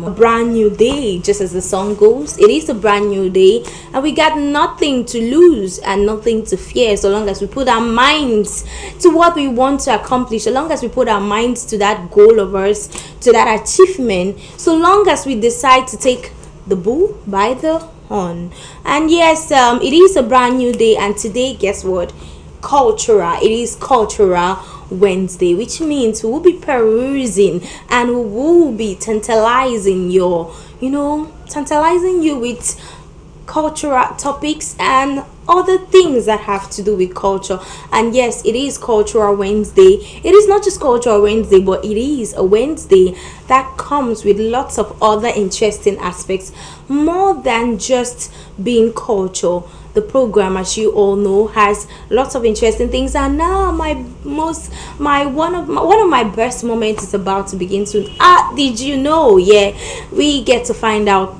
a brand new day, just as the song goes. It is a brand new day, and we got nothing to lose and nothing to fear, so long as we put our minds to what we want to accomplish, so long as we put our minds to that goal of ours, to that achievement, so long as we decide to take the bull by the horn. And yes, it is a brand new day, and today, guess what? Cultural. It is cultural Wednesday, which means we will be perusing and we will be tantalizing tantalizing you with cultural topics and other things that have to do with culture. And yes, it is Cultural Wednesday. It is not just Cultural Wednesday, but it is a Wednesday that comes with lots of other interesting aspects, more than just being culture. The program, as you all know, has lots of interesting things, and now one of my best moments is about to begin soon. Did you know? Yeah, we get to find out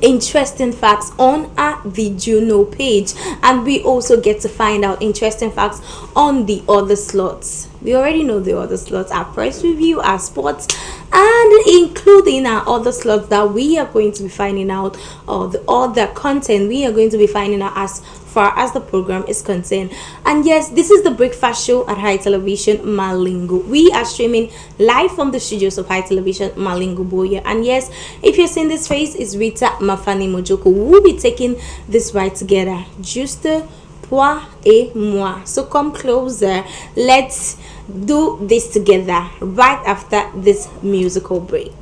interesting facts on our Did You Know page, and we also get to find out interesting facts on the other slots. We already know the other slots, our press review, our sports, and including our other slots that we are going to be finding out, or the other content we are going to be finding out as far as the program is concerned. And yes, this is the breakfast show at High Television Malingo. We are streaming live from the studios of High Television Malingo, Buea. And yes, if you're seeing this face, it's Rita Mafani Mojoko. We'll be taking this right together. Juste toi et moi. So come closer. Let's do this together right after this musical break.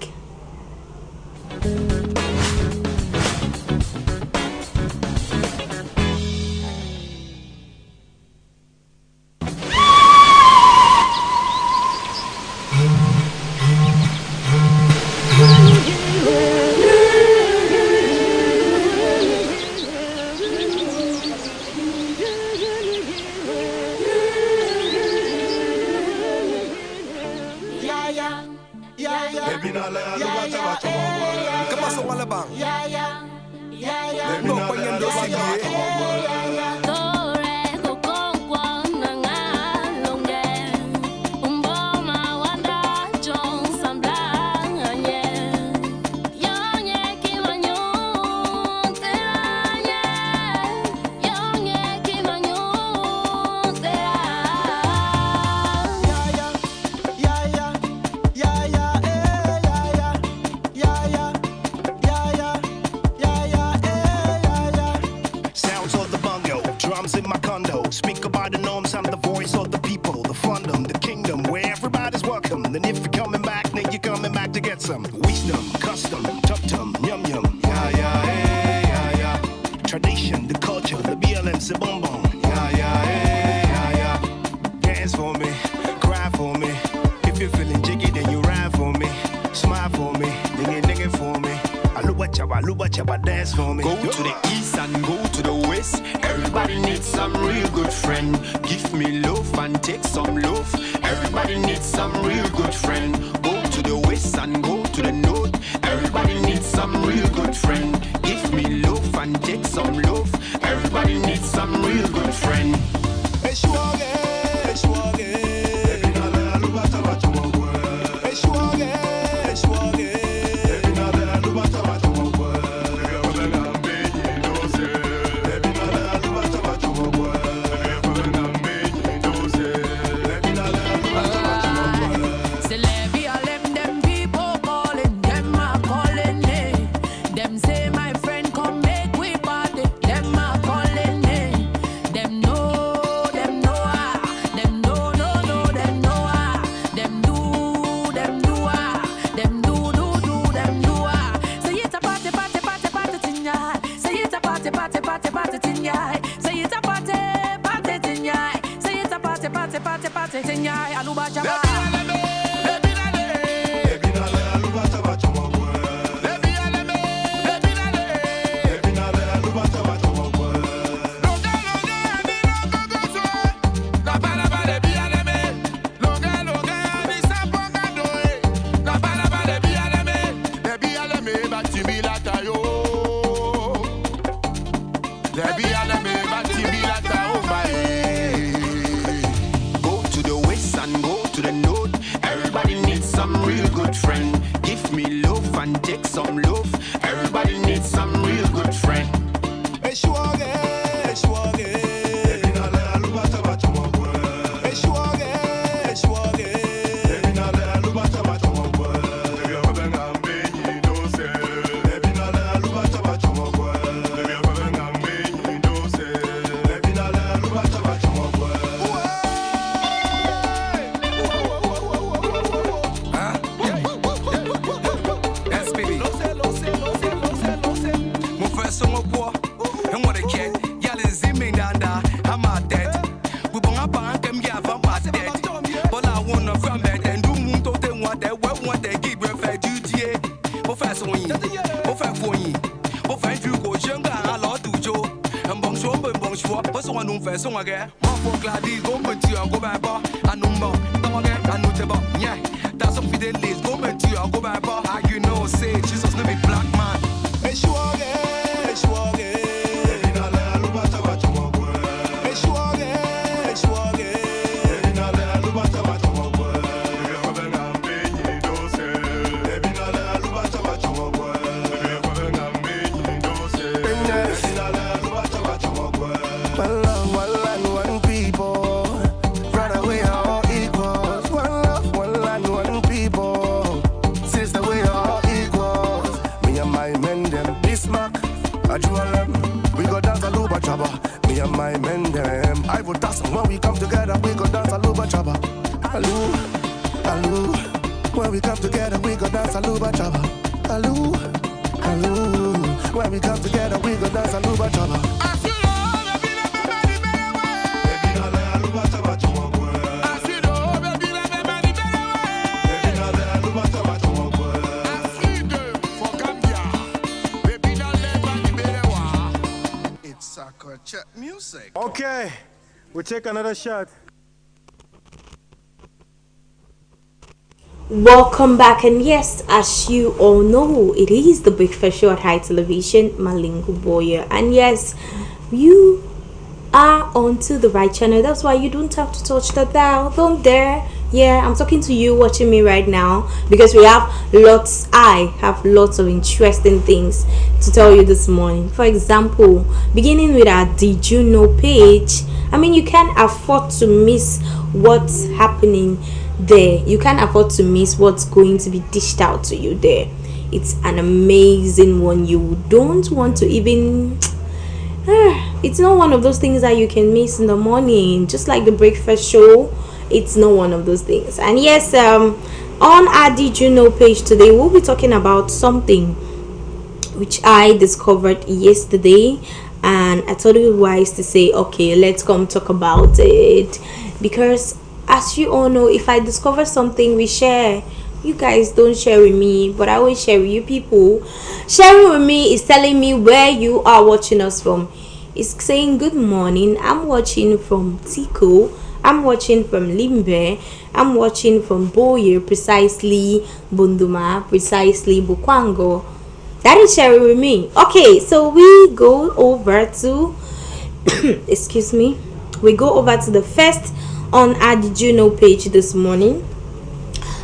Go to the east and go to the west. Everybody needs some real good friend. Give me love and take some love. Everybody needs some real good friend. Go to the west and go to the north. Everybody needs some real good friend. Give me love and take some love. Everybody needs some real good friend. Go to the west and go to the north. and take some love. Everybody needs some real good friend. Okay, we'll take another shot. Welcome back, and yes, as you all know, it is the Breakfast Show at High Television, Malingo Buea, and yes, you are onto the right channel. That's why you don't have to touch the dial. Don't dare. Yeah, I'm talking to you watching me right now because I have lots of interesting things to tell you this morning. For example, beginning with our Did You Know page. I mean, you can't afford to miss what's happening there. You can't afford to miss what's going to be dished out to you there. It's an amazing one. You don't want to even it's not one of those things that you can miss in the morning, just like the breakfast show. It's not one of those things. And yes, on our Did You Know page today, we'll be talking about something which I discovered yesterday, and I thought it was wise to say, okay, let's come talk about it, because as you all know, if I discover something, we share. You guys don't share with me, but I always share with you people. Sharing with me is telling me where you are watching us from. It's saying good morning. I'm watching from Tico. I'm watching from Limbe. I'm watching from Buea, precisely Bunduma, precisely Bukwango. That is sharing with me. Okay, so we go over to excuse me. We go over to the first on our Did You Know page this morning.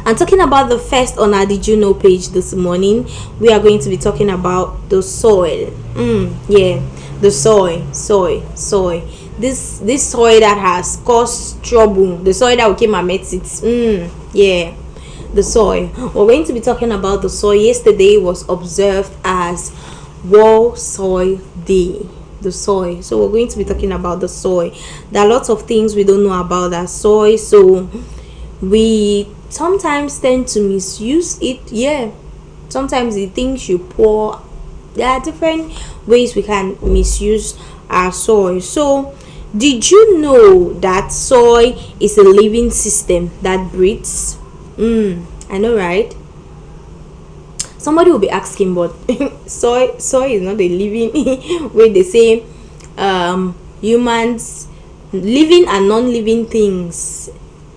And talking about the first on our Did You Know page this morning, we are going to be talking about the soil. The soil. This soil that has caused trouble. The soil that became a met it. The soil. We're going to be talking about the soil. Yesterday was observed as World Soil Day. The soil. So we're going to be talking about the soil. There are lots of things we don't know about that soil, so we sometimes tend to misuse it. Sometimes the things you pour, there are different ways we can misuse our soil. So did you know that soil is a living system that breathes? I know, right? Somebody will be asking, but soil is not a living way. They say humans, living and non-living things.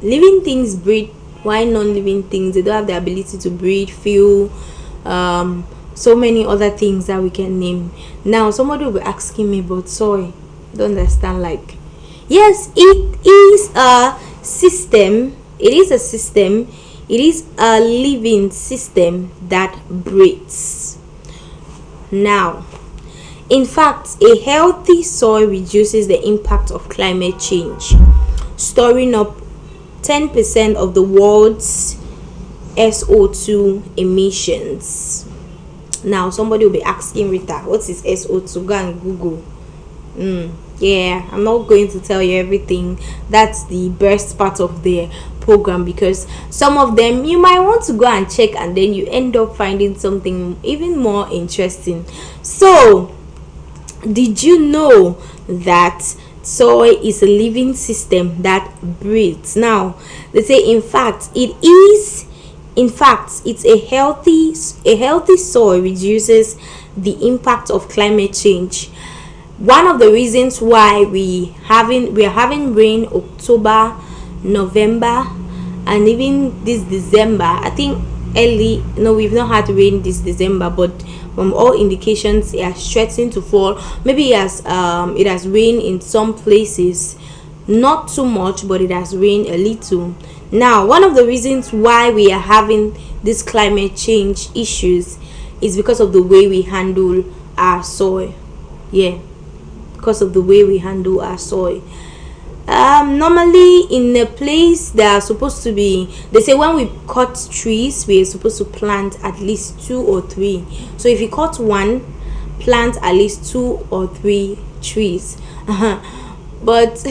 Living things breathe, why non-living things, they don't have the ability to breathe, feel, so many other things that we can name. Now somebody will be asking me about soil. Don't understand. Like, yes, it is a system. It is a living system that breathes. Now, in fact, a healthy soil reduces the impact of climate change, storing up 10% of the world's SO2 emissions. Now, somebody will be asking Rita, what is SO2? Go and Google. Yeah, I'm not going to tell you everything. That's the best part of the program, because some of them you might want to go and check and then you end up finding something even more interesting. So, did you know that soil is a living system that breathes? Now, they say it's a healthy soil reduces the impact of climate change. One of the reasons why we are having rain October, November, and even this December. I think we've not had rain this December, but from all indications it has threatened to fall. Maybe it has rained in some places, not too much, but it has rained a little. Now, one of the reasons why we are having this climate change issues is because of the way we handle our soil. Yeah, because of the way we handle our soil. Normally in a place that are supposed to be, they say when we cut trees, we are supposed to plant at least 2 or 3. So if you cut one, plant at least 2 or 3 trees. But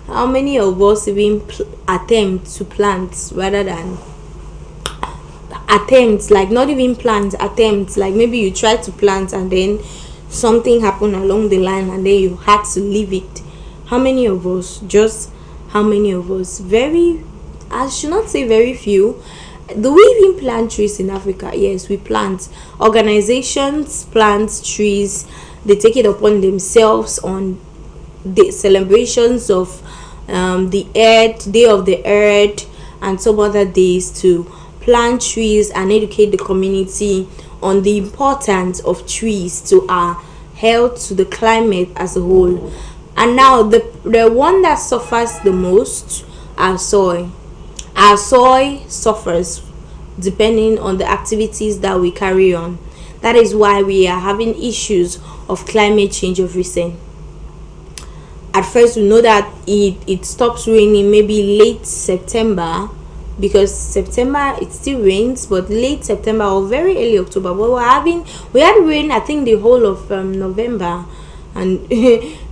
how many of us even attempt to plant rather than attempts, like not even plant, attempts, like maybe you try to plant and then something happened along the line and then you had to leave it? How many of us? Just how many of us? Very, I should not say very few. Do we even plant trees in Africa? Yes, we plant. Organizations plant trees. They take it upon themselves on the celebrations of the Earth, Day of the Earth, and some other days to plant trees and educate the community on the importance of trees to our health, to the climate as a whole. And now the one that suffers the most, our soil. Our soil suffers depending on the activities that we carry on. That is why we are having issues of climate change of recent. At first, we know that it stops raining maybe late September, because September it still rains, but late September or very early October. But we had rain, I think, the whole of November, and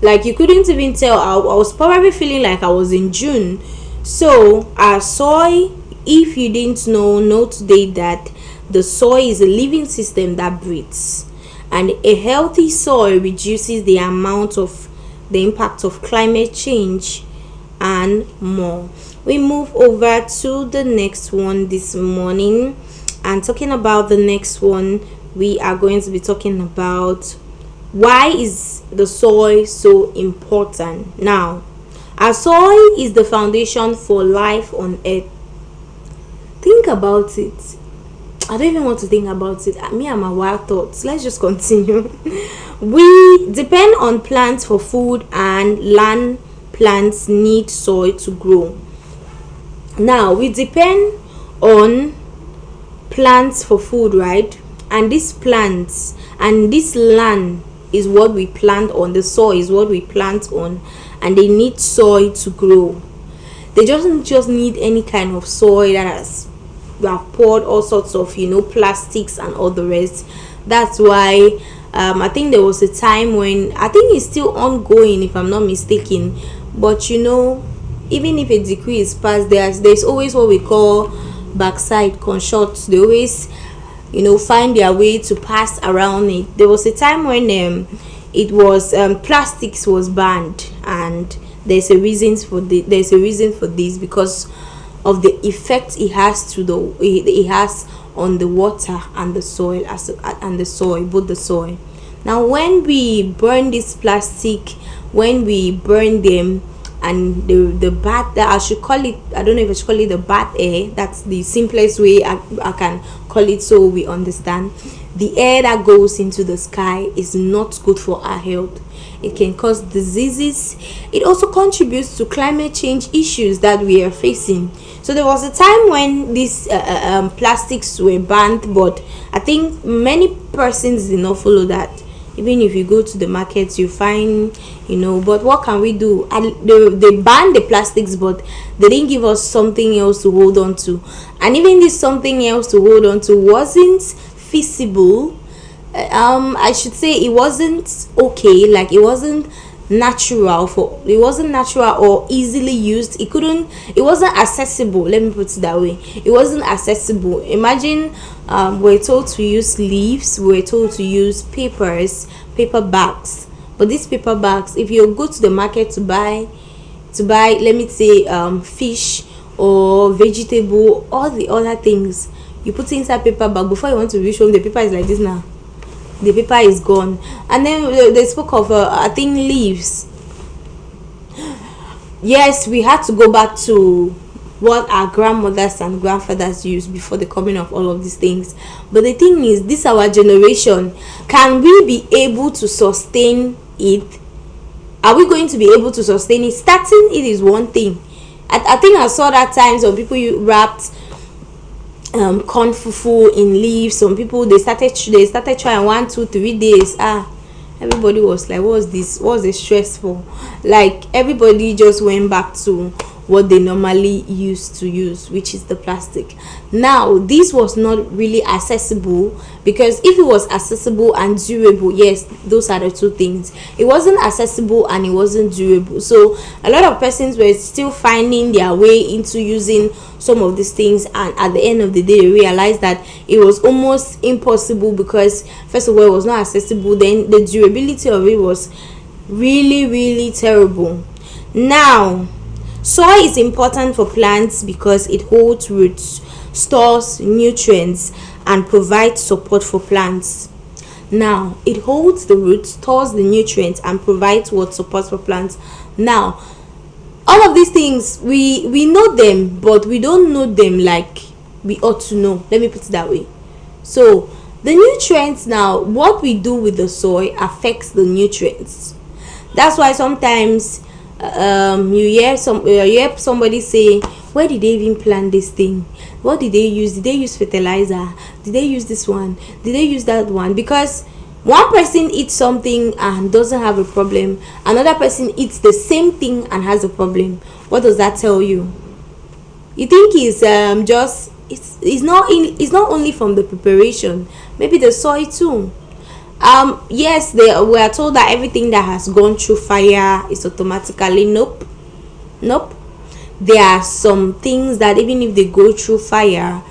like you couldn't even tell. I was probably feeling like I was in June. So our soil, if you didn't know today that the soil is a living system that breathes, and a healthy soil reduces the impact of climate change and more. We move over to the next one this morning, and talking about the next one, we are going to be talking about why is the soil so important. Now, our soil is the foundation for life on earth. Think about it. I don't even want to think about it. Me and my wild thoughts. Let's just continue. We depend on plants for food, and land plants need soil to grow. Now, we depend on plants for food, right? And these plants and this land is what we plant on. The soil is what we plant on, and they need soil to grow. They don't just need any kind of soil that we have poured all sorts of plastics and all the rest. That's why I think there was a time when, I think it's still ongoing if I'm not mistaken, but even if a decree is passed, there's always what we call backside conshots. They always find their way to pass around it. There was a time when it was plastics was banned, and there's a reason for this, because of the effect it has on the water and the soil, both the soil. Now, when we burn this plastic, when we burn them, and the bad, that I should call it, I don't know if I should call it the bad air. That's the simplest way I can call it, so we understand. The air that goes into the sky is not good for our health. It can cause diseases. It also contributes to climate change issues that we are facing. So there was a time when these plastics were banned, but I think many persons did not follow that. Even if you go to the markets, you find, but what can we do? They banned the plastics, but they didn't give us something else to hold on to. And even this something else to hold on to wasn't feasible. I should say it wasn't okay, like it wasn't natural or easily used. It wasn't accessible, let me put it that way. It wasn't accessible. Imagine we're told to use leaves, we're told to use paper bags, but these paper bags, if you go to the market to buy let me say fish or vegetable, all the other things, you put it inside paper bag. Before you want to reach home, the paper is like this now, the paper is gone. And then they spoke of I think leaves. Yes, we had to go back to what our grandmothers and grandfathers used before the coming of all of these things. But the thing is, this our generation, can we be able to sustain it? Are we going to be able to sustain it? Starting it is one thing. I think I saw that time some people wrapped corn fufu in leaves. Some people they started trying 1, 2, 3 days. Everybody was like, what's this? What's the stress for? Like everybody just went back to what they normally used to use, which is the plastic. Now this was not really accessible, because if it was accessible and durable, yes, those are the two things. It wasn't accessible and it wasn't durable, so a lot of persons were still finding their way into using some of these things, and at the end of the day they realized that it was almost impossible, because first of all it was not accessible, then the durability of it was really, really terrible. Now soil is important for plants because it holds roots, stores nutrients, and provides support for plants. Now it holds the roots, stores the nutrients, and provides what support for plants. Now all of these things, we know them, but we don't know them like we ought to know, let me put it that way. So the nutrients, now what we do with the soil affects the nutrients. That's why sometimes you hear somebody say, where did they even plant this thing? What did they use? Did they use fertilizer? Did they use this one? Did they use that one? Because one person eats something and doesn't have a problem, another person eats the same thing and has a problem. What does that tell you? You think it's not only from the preparation, maybe the soil too. Yes, we are told that everything that has gone through fire is automatically nope. There are some things that even if they go through fire,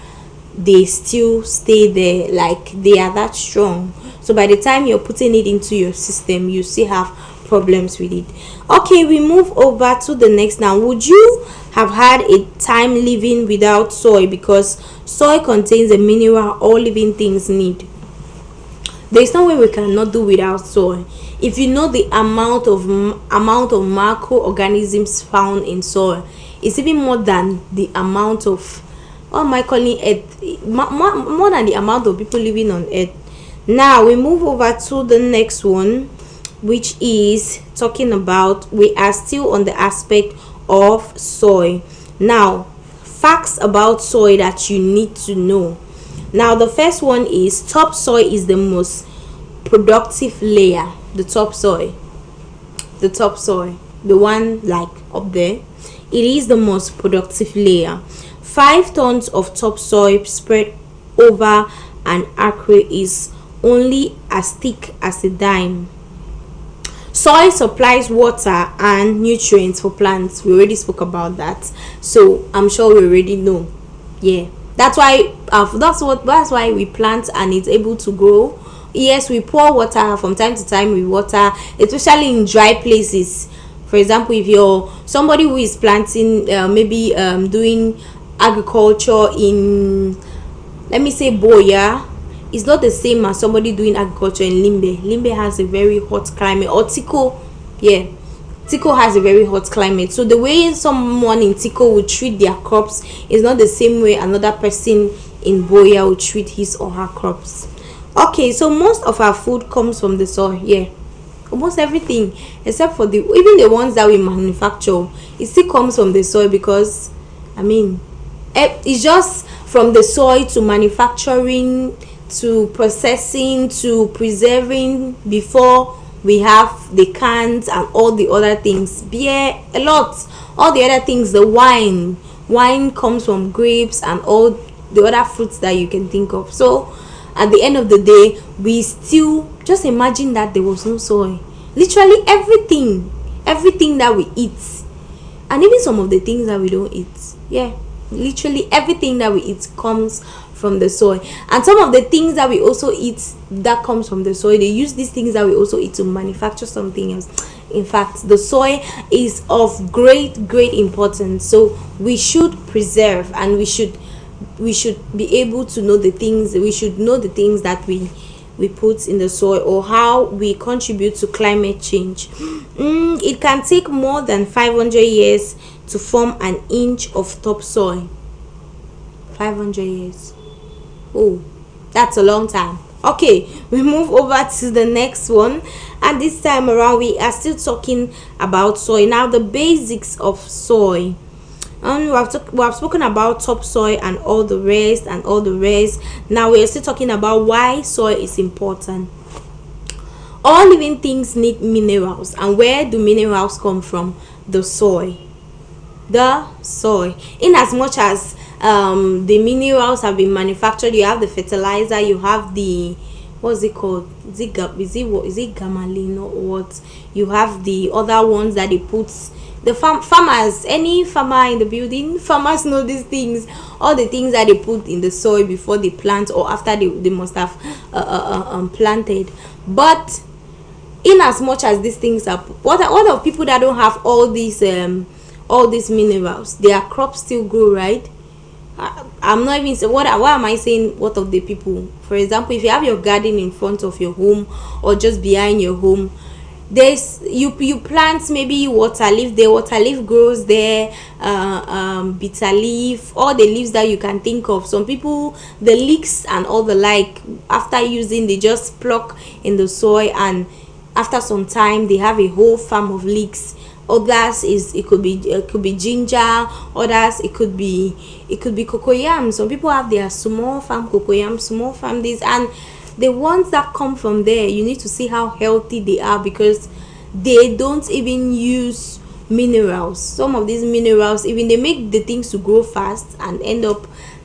they still stay there, like they are that strong. So by the time you're putting it into your system, you still have problems with it. Okay, we move over to the next. Now, would you have had a time living without soil? Because soil contains a mineral all living things need. There's no way we cannot do without soil. If you know the amount of microorganisms found in soil, it's even more than the amount of, what am I calling earth, more than the amount of people living on earth. Now we move over to the next one, which is talking about, we are still on the aspect of soil. Now, facts about soil that you need to know. Now the first one is topsoil is the most productive layer. The topsoil, the one like up there, it is the most productive layer. 5 tons of topsoil spread over an acre is only as thick as a dime. Soil supplies water and nutrients for plants. We already spoke about that, so I'm sure we already know. Yeah, that's why we plant and it's able to grow. Yes, we pour water from time to time. We water, especially in dry places. For example, if you're somebody who is planting, maybe doing agriculture in, let me say, Buea, it's not the same as somebody doing agriculture in Limbe. Limbe has a very hot climate. Otiko, yeah, Tico has a very hot climate, so the way someone in Tico would treat their crops is not the same way another person in Buea would treat his or her crops. Okay, so most of our food comes from the soil. Yeah, almost everything except for the even the ones that we manufacture, it still comes from the soil, because I mean it's just from the soil to manufacturing to processing to preserving before we have the cans and all the other things, beer, a lot, all the other things, the wine comes from grapes and all the other fruits that you can think of. So at the end of the day, we still just imagine that there was no soil. Literally everything that we eat, and even some of the things that we don't eat, yeah, literally everything that we eat comes from the soil. And some of the things that we also eat that comes from the soil, they use these things that we also eat to manufacture something else. In fact, the soil is of great importance, so we should preserve, and we should be able to know the things, we should know the things that we put in the soil, or how we contribute to climate change. It can take more than 500 years to form an inch of topsoil. 500 years. Oh, that's a long time. Okay, we move over to the next one, and this time around we are still talking about soil. Now, the basics of soil. We have spoken about topsoil and all the rest. Now we are still talking about why soil is important. All living things need minerals, and where do minerals come from? The soil. In as much as the minerals have been manufactured, you have the fertilizer, you have the, what's it called, is it gamalin or what, you have the other ones that they put. The farmers, any farmer in the building, farmers know these things, all the things that they put in the soil before they plant or after they must have planted. But in as much as these things are, what of people that don't have all these minerals, their crops still grow, right? I'm not even saying, what am I saying, what of the people? For example, if you have your garden in front of your home or just behind your home, there's you plant maybe water leaf there, water leaf grows there, bitter leaf, all the leaves that you can think of. Some people, the leeks and all the like, after using, they just pluck in the soil, and after some time they have a whole farm of leeks. Others it could be ginger, others it could be cocoyam. Some people have their small farm cocoyam, small farm this, and the ones that come from there, you need to see how healthy they are, because they don't even use minerals. Some of these minerals, even they make the things to grow fast and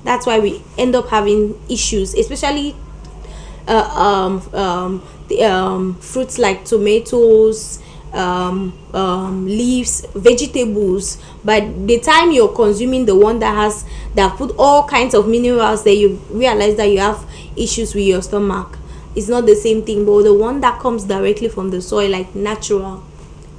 that's why we end up having issues, especially fruits like tomatoes, leaves, vegetables. By the time you're consuming the one that put all kinds of minerals there, you realize that you have issues with your stomach. It's not the same thing. But the one that comes directly from the soil, like natural,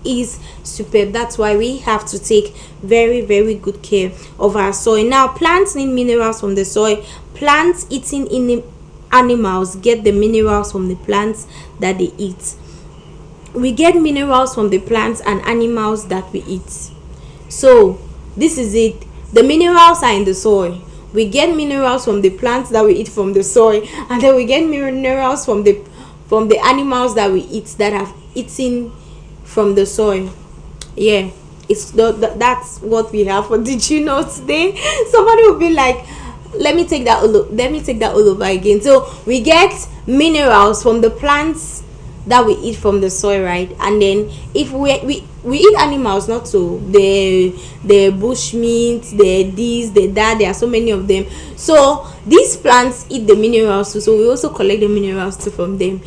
is superb. That's why we have to take very good care of our soil. Now, plants need minerals from the soil. Plants eating in animals get the minerals from the plants that they eat. We get minerals from the plants and animals that we eat. So this is it. The minerals are in the soil. We get minerals from the plants that we eat from the soil, and then we get minerals from the animals that we eat, that have eaten from the soil. Yeah, that's what we have for Did You Know today. Somebody will be like, let me take that all over again. So we get minerals from the plants that we eat from the soil, right? And then if we eat animals, not so, the bush meat, the this, the that, there are so many of them. So these plants eat the minerals too, so we also collect the minerals too from them.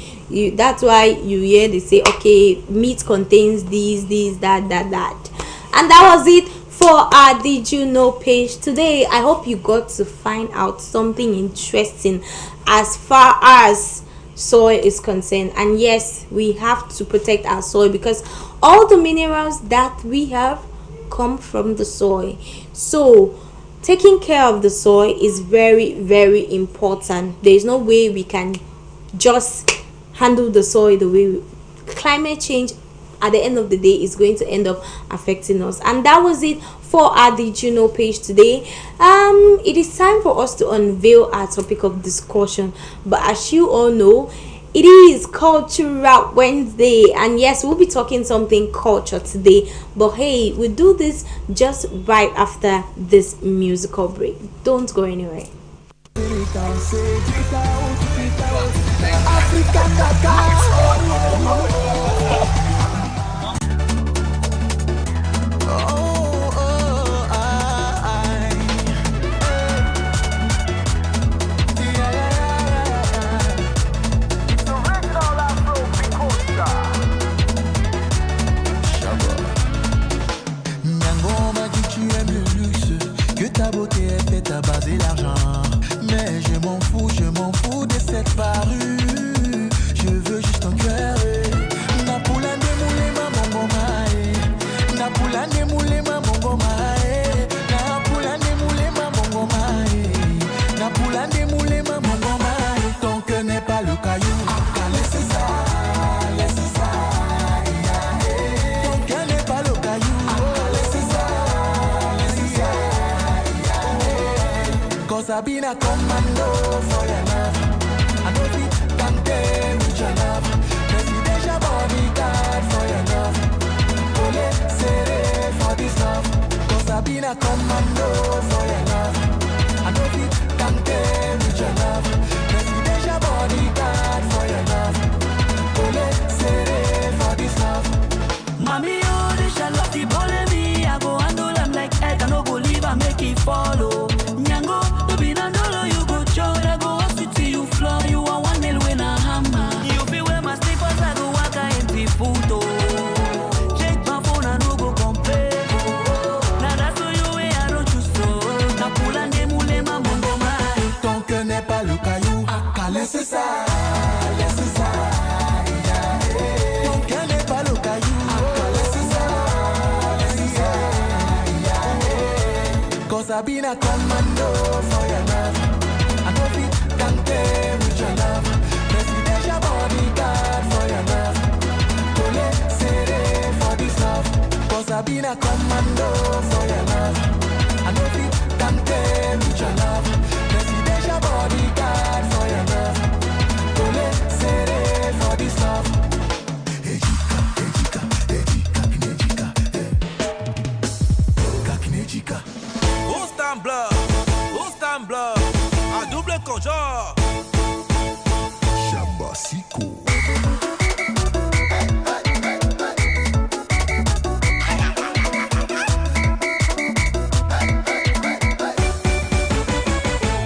That's why you hear they say, okay, meat contains this, that. And that was it for our Did You Know page today. I hope you got to find out something interesting as far as soil is concerned. And yes, we have to protect our soil, because all the minerals that we have come from the soil. So taking care of the soil is very important. There is no way we can just handle the soil the way climate change at the end of the day is going to end up affecting us. And that was it for our Did You Know page today. It is time for us to unveil our topic of discussion, but as you all know, it is Cultural Wednesday, and yes, we'll be talking something culture today. But hey, we do this just right after this musical break. Don't go anywhere. Ta beauté est faite à baser l'argent. Mais je m'en fous de cette parure. Je veux juste ton cœur. Napula démoulé ma mongomae. Napula démoulé ma mongomae. Napula démoulé ma mongomae. Napula démoulé ma mongomae. Ton cœur n'est pas le caillou. Laissez ça, laissez ça. Ton cœur n'est pas le caillou. Sabina commando for your love. I know it can stay with your love. Presidential bodyguard for your love. Ole seré for this love. Cause Sabina commando for your love. I know it can stay with your love. Presidential bodyguard for your love. Ole seré for this love. Mami, oh, this your love, the bully me. I go handle them like egg. I no go leave and make it follow. Nyango. You go chow, I go hospital, you floor. You are 1 mil when I hammer. You be wear my slippers, I go walk in the photo. Check my phone, I no go complain. Now that's so you way, I don't choose so. Napula ne moule ma mongo mai. Ton cœur n'est pas le caillou. Laissez ça, laissez ça. Ton cœur n'est pas le caillou. Laissez ça, laissez ça. Cause I been a commando for your love. I know it can stay with your love. Presidential bodyguard for your love. Ole seré for this love. Cause I been a commando for your love. I know it can stay with your love. Presidential bodyguard for your love. Ole seré for this love. Ejika, ejika, ejika, kinejika, kakinejika. Blood, à double conjoint. Chabasico.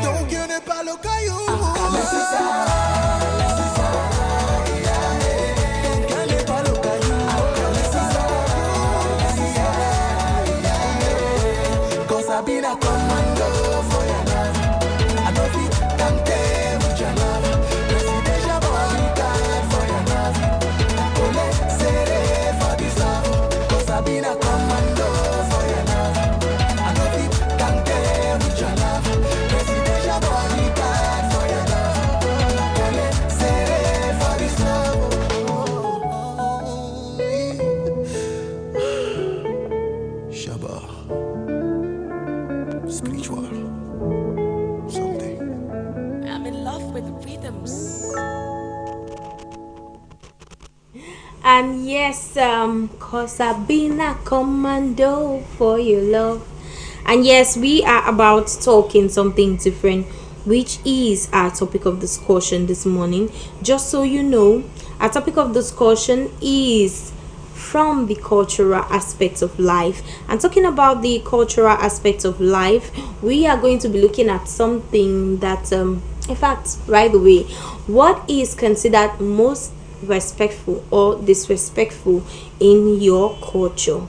Ton cœur n'est pas le caillou. Laissez ça, laissez ça. Ton cœur n'est pas le caillou. Laissez ça, laissez ça. Quand Sabina commando for your love. I know it can stay with your love. Presidential bodyguard for your love. Ole seré for this love. Cause I been a commando for your love. I know it can stay with your love. Presidential bodyguard for your love. Ole seré for this love. Shabba. Spiritual. Something. I'm in love with rhythms. And yes, cause I've been a commando for your love. And yes, we are about talking something different, which is our topic of discussion this morning. Just so you know, our topic of discussion is from the cultural aspects of life. And talking about the cultural aspects of life, we are going to be looking at something that in fact, right away, what is considered most respectful or disrespectful in your culture?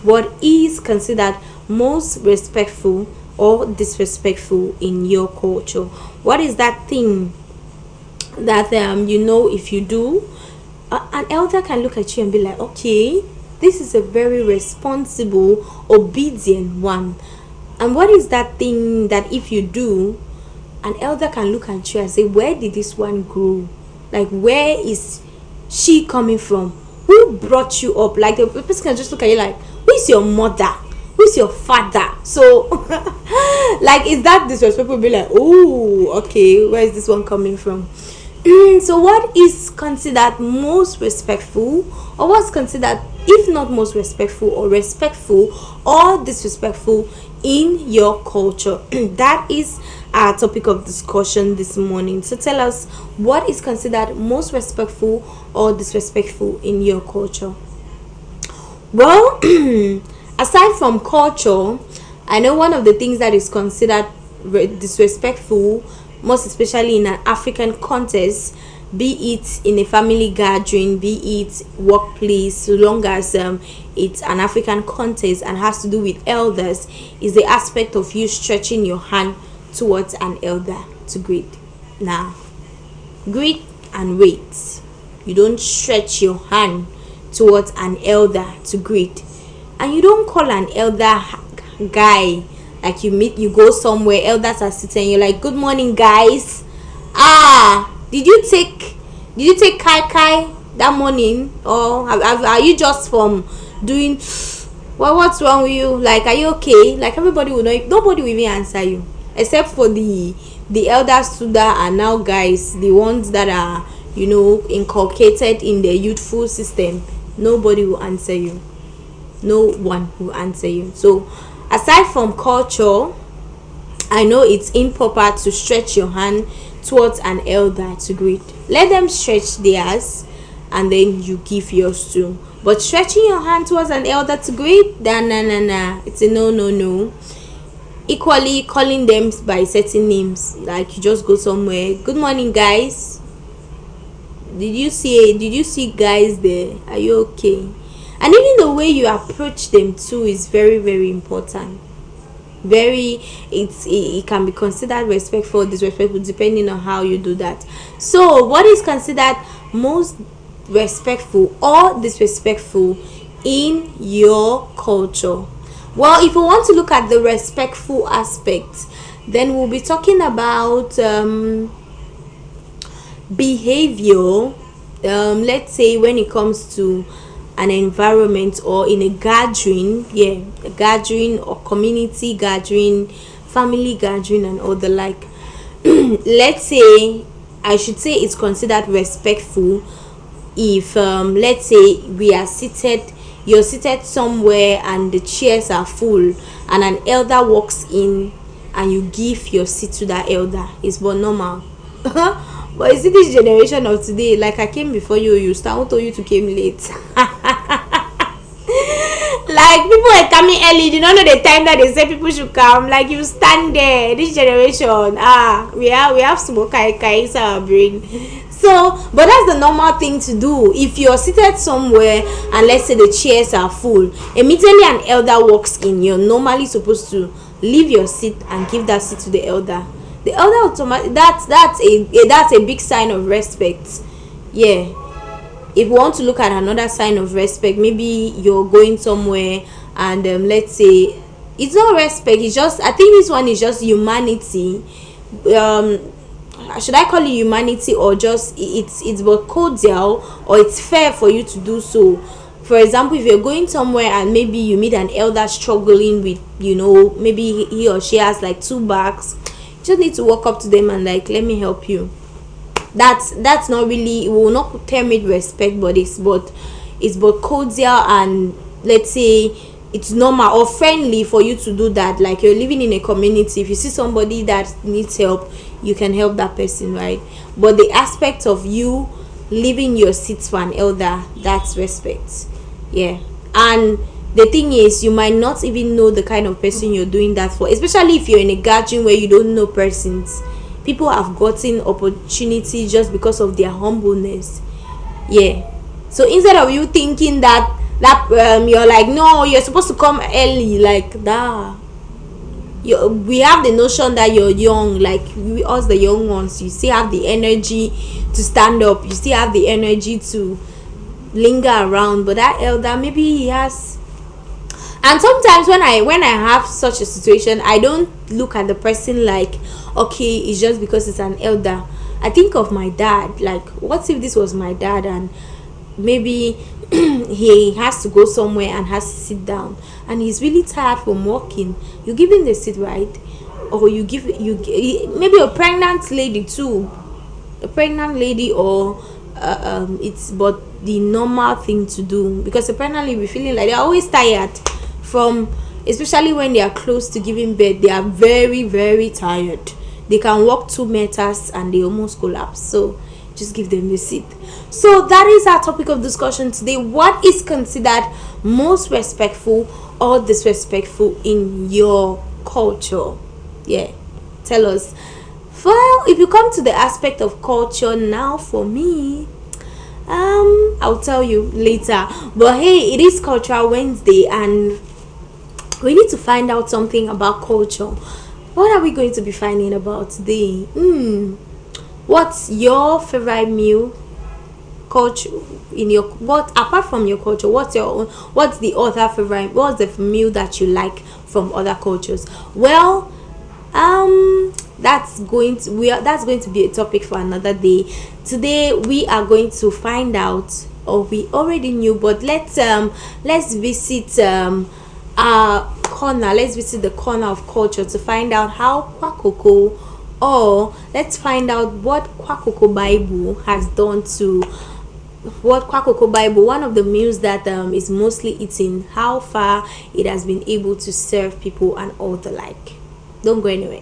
What is considered most respectful or disrespectful in your culture? What is that thing that if you do, an elder can look at you and be like, okay, this is a very responsible, obedient one? And what is that thing that if you do, an elder can look at you and say, where did this one grow? Like, where is she coming from? who brought you up. Like the person can just look at you like, who is your mother, who's your father? So like, is that disrespectful? Be like, oh, okay, where is this one coming from? So what is considered most respectful, or what's considered, if not most respectful, or respectful or disrespectful in your culture? That is our topic of discussion this morning. So tell us, what is considered most respectful or disrespectful in your culture? Well, aside from culture, I know one of the things that is considered disrespectful, most especially in an African context, be it in a family gathering, be it workplace, so long as it's an African context and has to do with elders, is the aspect of you stretching your hand towards an elder to greet. Now, greet and wait. You don't stretch your hand towards an elder to greet, and you don't call an elder guy. Like you go somewhere, elders are sitting, you're like, good morning guys. Did you take kai that morning, or are you just from doing, well, what's wrong with you? Like, are you okay? Like, everybody will know. Nobody will even answer you except for the elders too that are now guys, the ones that are, inculcated in the youthful system. Nobody will answer you. No one will answer you. So aside from culture, I know it's improper to stretch your hand towards an elder to greet. Let them stretch theirs and then you give yours too. But stretching your hand towards an elder to greet, nah. It's a no. Equally, calling them by certain names, like you just go somewhere, good morning guys. Did you see guys there? Are you okay? And even the way you approach them too is very, very important. It can be considered respectful or disrespectful depending on how you do that. So what is considered most respectful or disrespectful in your culture? Well, if we want to look at the respectful aspect, then we'll be talking about behavior. Let's say when it comes to an environment or in a gathering, a gathering or community gathering, family gathering and all the like. Let's say, I should say it's considered respectful if let's say you're seated somewhere and the chairs are full and an elder walks in and you give your seat to that elder. It's but normal. But you see, this generation of today, like I came before you start, told you to came late. Like, people are coming early, you don't know the time that they say people should come. Like, you stand there. This generation, we have smoke kai our brain. So, but that's the normal thing to do. If you're seated somewhere and let's say the chairs are full, immediately an elder walks in, you're normally supposed to leave your seat and give that seat to the elder. The elder automatic, that's a big sign of respect. Yeah. If you want to look at another sign of respect, maybe you're going somewhere and let's say it's not respect, it's just, I think this one is just humanity. Should I call it humanity, or just it's both cordial or it's fair for you to do so? For example, if you're going somewhere and maybe you meet an elder struggling with, maybe he or she has like 2 bags, you just need to walk up to them and like, let me help you. That's not really, we will not term it respect, but it's both cordial and let's say it's normal or friendly for you to do that. Like, you're living in a community, if you see somebody that needs help, you can help that person, right? But the aspect of you leaving your seat for an elder, that's respect. Yeah. And the thing is, you might not even know the kind of person you're doing that for, especially if you're in a gathering where you don't know persons. People have gotten opportunity just because of their humbleness. Yeah. So instead of you thinking that you're like, no, you're supposed to come early, like that. We have the notion that you're young, like us the young ones, you still have the energy to stand up, you still have the energy to linger around. But that elder, maybe he has. And sometimes when I have such a situation, I don't look at the person like, okay, it's just because it's an elder. I think of my dad. Like, what if this was my dad and maybe he has to go somewhere and has to sit down and he's really tired from walking, you give him the seat, right? Or you give maybe a pregnant lady too, a pregnant lady, or it's but the normal thing to do, because a pregnant lady feeling like they're always tired from, especially when they are close to giving birth, they are very, very tired. They can walk 2 meters and they almost collapse. So just give them the seat. So that is our topic of discussion today. What is considered most respectful or disrespectful in your culture? Yeah, tell us. Well, if you come to the aspect of culture now, for me, I'll tell you later. But hey, it is Cultural Wednesday and we need to find out something about culture. What are we going to be finding about today? What's your favorite meal? Culture in your, what apart from your culture, what's the other favorite, what's the meal that you like from other cultures? Well, that's going to be a topic for another day. Today we are going to find out, or we already knew, but let's visit our corner. Let's visit the corner of culture to find out how kwakoko, or let's find out what kwakoko Bible has done to, what kwakoko Bible, one of the meals that is mostly eaten, how far it has been able to serve people and all the like. Don't go anywhere.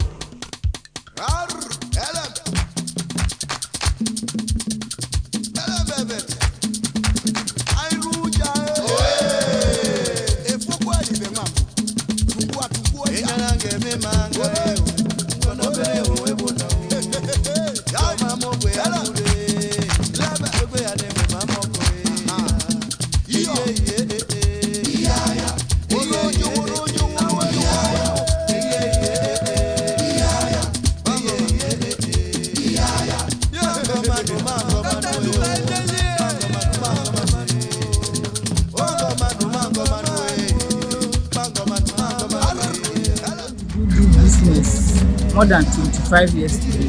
More than 25 years today.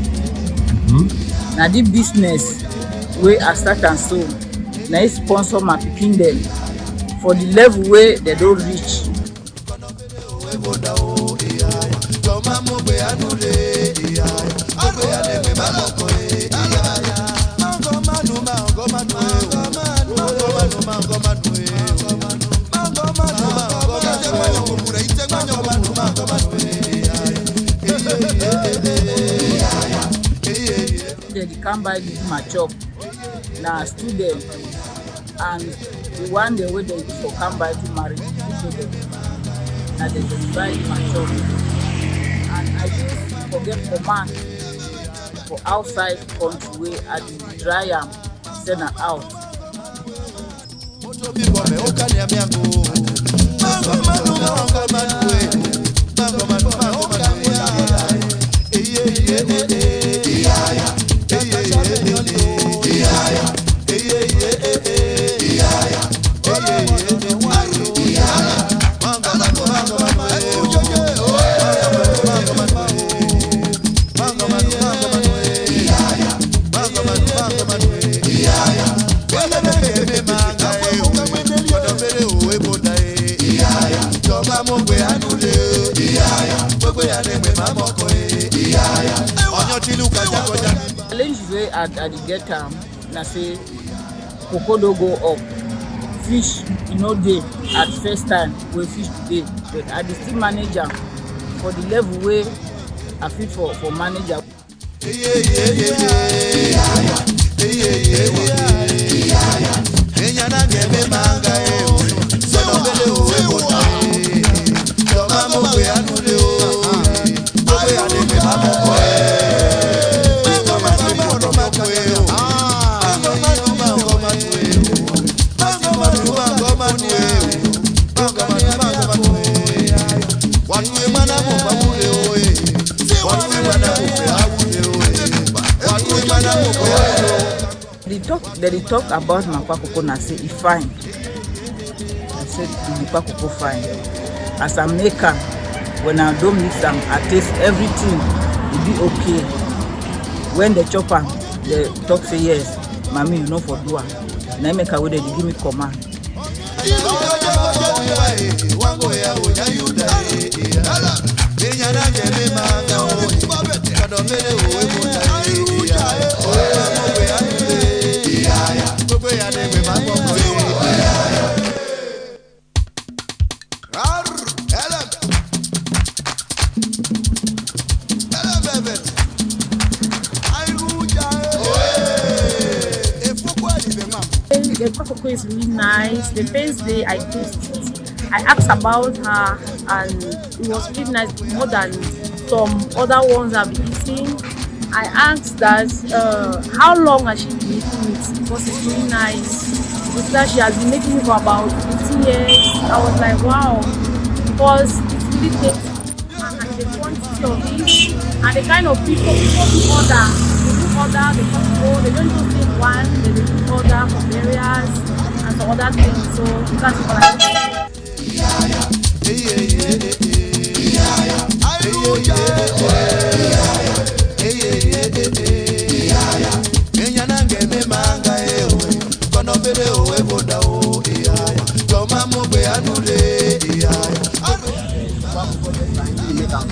Now the business where I start and so now I sponsor my picking them for the level where they don't reach. They come by this my shop now student and the one the way they for come by to marry them. Now they just buy my shop and I just forget command for outside country where I dry am send am out. Challenge way at the get na say cocoa do go up, fish day at first time we fish today, but I still manage am for the level way I fit for manager. They talk about my kwakoko and say it's fine. I said the kwakoko fine. As a maker, when I don't mix them, I taste everything. It be okay. When they chop them, they talk say yes, mommy you know for do am. na make a way they give me command. The cocoa is really nice. The first day I tasted it, I asked about her, and it was really nice, more than some other ones I've been eating. I asked that how long has she been making it, because it's really nice. It's that she has been making it for about 15 years. I was like, wow, because it's really tasty, and the quantity of it, and the kind of people who order. They come to go, they don't just take one, they do order for various and some other things. So that's what I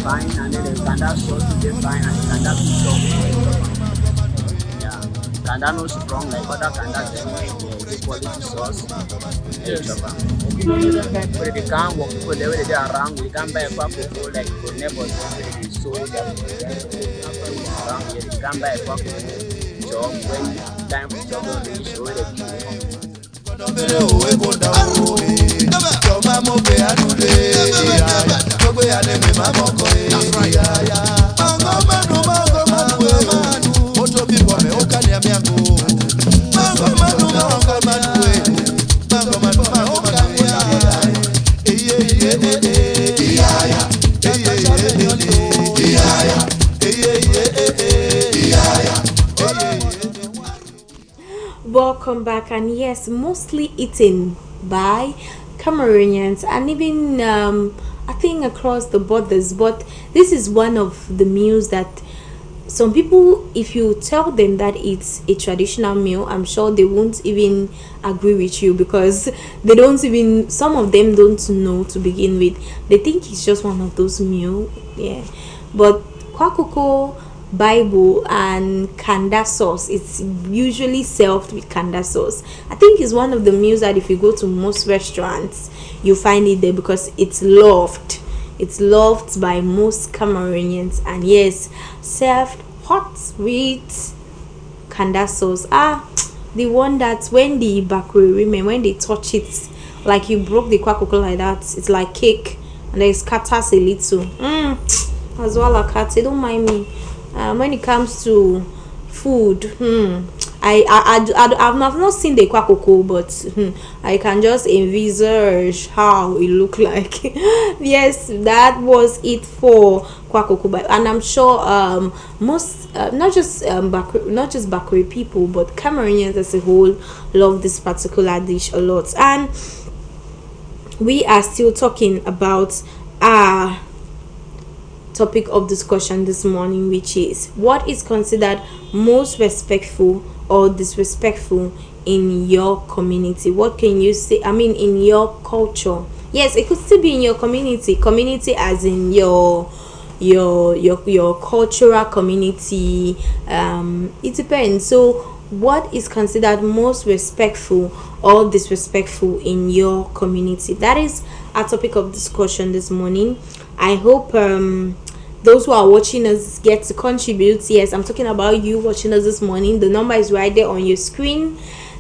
fine, and then the Kanda sauce is fine, and the Kanda pizza. Kanda no strong like other Kanda, the quality sauce. People they can't walk, people they are around, we can't buy a pack of food like your neighbors, they sold them around here, they can't buy a pack of food. So when time for job, they show the Welcome back, and yes, mostly eaten by Cameroonians and even I think across the borders. But this is one of the meals that some people, if you tell them that it's a traditional meal, I'm sure they won't even agree with you, because they don't even, some of them don't know to begin with. They think it's just one of those meals, yeah. But kwakoko, Bible, and Kanda sauce, it's usually served with Kanda sauce. I think it's one of the meals that if you go to most restaurants, you find it there, because it's loved. It's loved by most Cameroonians, and yes, served hot with Kanda sauce. The one that when the bakwe women, when they touch it, like you broke the kwakoko like that, it's like cake, and then it scatters a little. As well, like that, don't mind me. When it comes to food, I've not seen the kwakoko, but I can just envisage how it looked like. Yes, that was it for kwakoko, and I'm sure most not just Bakri people, but Cameroonians as a whole love this particular dish a lot. And we are still talking about our topic of discussion this morning, which is what is considered most respectful or disrespectful in your community. What can you say? I mean, in your culture. Yes, it could still be in your community as in your cultural community. It depends. So what is considered most respectful or disrespectful in your community? That is our topic of discussion this morning. I hope those who are watching us get to contribute. Yes, I'm talking about you watching us this morning. The number is right there on your screen.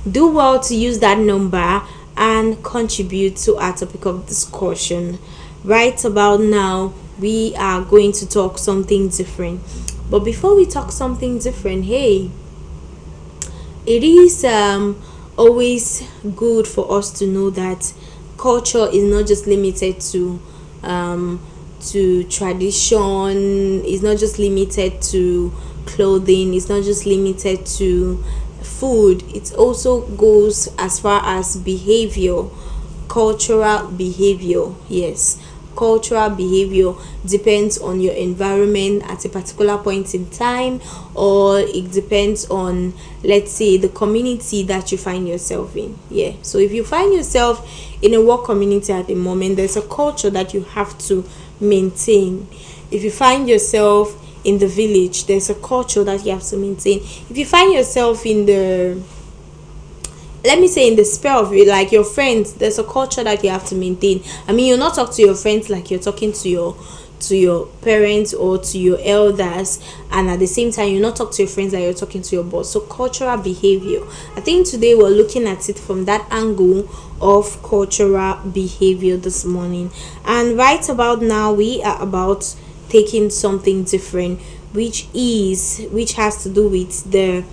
Do well to use that number and contribute to our topic of discussion. Right about now, we are going to talk something different. But before we talk something different, hey, it is always good for us to know that culture is not just limited to tradition, it's not just limited to clothing, it's not just limited to food. It also goes as far as behavior, cultural behavior. Yes, cultural behavior depends on your environment at a particular point in time, or it depends on, let's say, the community that you find yourself in. Yeah, so if you find yourself in a work community at the moment, there's a culture that you have to maintain. If you find yourself in the village, there's a culture that you have to maintain. If you find yourself in the, let me say, in the spare of it, like your friends, there's a culture that you have to maintain. I mean, you'll not talk to your friends like you're talking to your parents or to your elders, and at the same time you not talk to your friends like you're talking to your boss. So cultural behavior, I think today we're looking at it from that angle of cultural behavior this morning. And right about now we are about taking something different, which has to do with the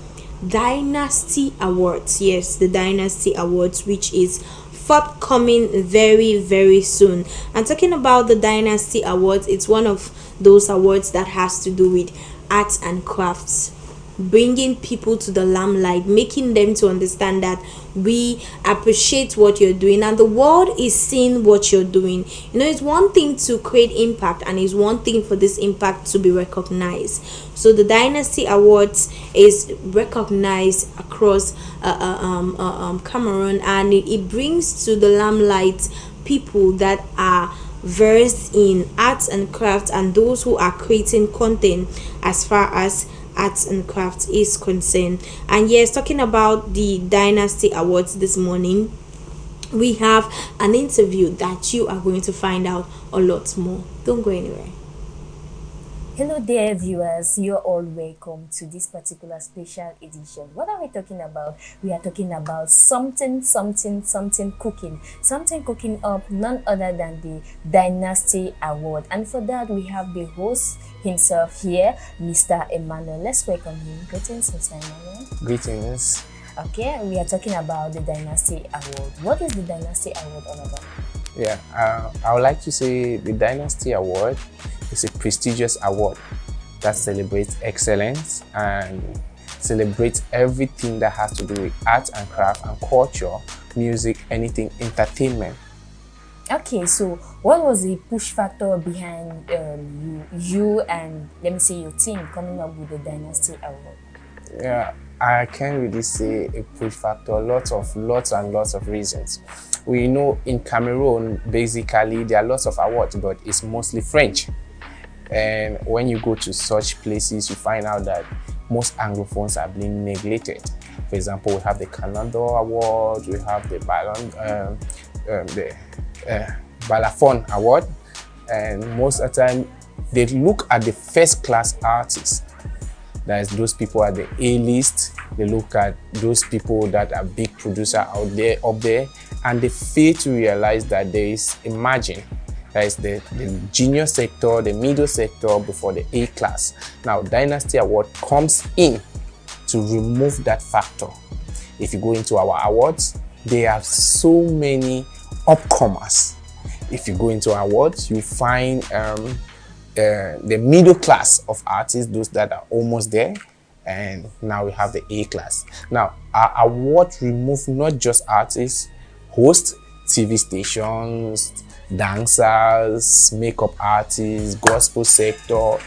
Dynasty Awards. Yes, the Dynasty Awards, which is forthcoming very very soon. And talking about the Dynasty Awards, it's one of those awards that has to do with arts and crafts, bringing people to the limelight, making them to understand that we appreciate what you're doing and the world is seeing what you're doing. It's one thing to create impact, and it's one thing for this impact to be recognized. So the Dynasty Awards is recognized across Cameroon, and it brings to the limelight people that are versed in arts and crafts, and those who are creating content as far as arts and crafts is concerned. And yes, talking about the Dynasty Awards this morning, we have an interview that you are going to find out a lot more. Don't go anywhere. Hello there, viewers. You're all welcome to this particular special edition. What are we talking about? We are talking about something cooking. Something cooking up, none other than the Dynasty Award. And for that, we have the host himself here, Mr. Emmanuel. Let's welcome him. Greetings, Mr. Emmanuel. Greetings. Okay, we are talking about the Dynasty Award. What is the Dynasty Award all about? Yeah, I would like to say the Dynasty Award is a prestigious award that celebrates excellence and celebrates everything that has to do with art and craft and culture, music, anything, entertainment. Okay, so what was the push factor behind you and, let me say, your team coming up with the Dynasty Award? Yeah, I can't really say a push factor. Lots and lots of reasons. We know in Cameroon, basically, there are lots of awards, but it's mostly French. And when you go to such places, you find out that most Anglophones are being neglected. For example, we have the Canada Award, we have the Balafon Award, and most of the time they look at the first-class artists. That is, those people at the A-list. They look at those people that are big producer up there, and they fail to realize that there is a margin. That is the junior sector, the middle sector before the A class. Now, Dynasty Award comes in to remove that factor. If you go into our awards, there are so many upcomers. If you go into awards, you find the middle class of artists, those that are almost there, and now we have the A class. Now, our award remove not just artists, hosts, TV stations, dancers, makeup artists, gospel sector,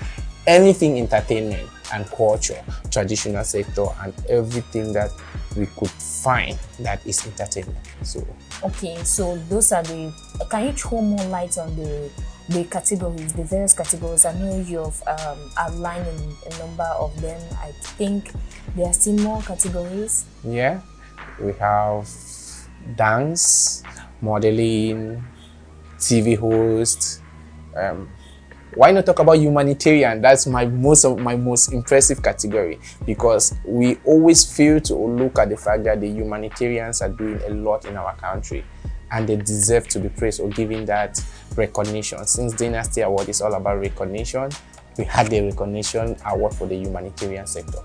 anything entertainment and culture, traditional sector, and everything that we could find that is entertainment. So okay, so those are the, can you throw more light on the categories, the various categories? I know you've outlined a number of them. I think there are still more categories. Yeah, we have dance, modeling, TV host. Why not talk about humanitarian? That's my most impressive category, because we always fail to look at the fact that the humanitarians are doing a lot in our country, and they deserve to be praised or given that recognition. Since Dynasty Award is all about recognition, we had the recognition award for the humanitarian sector.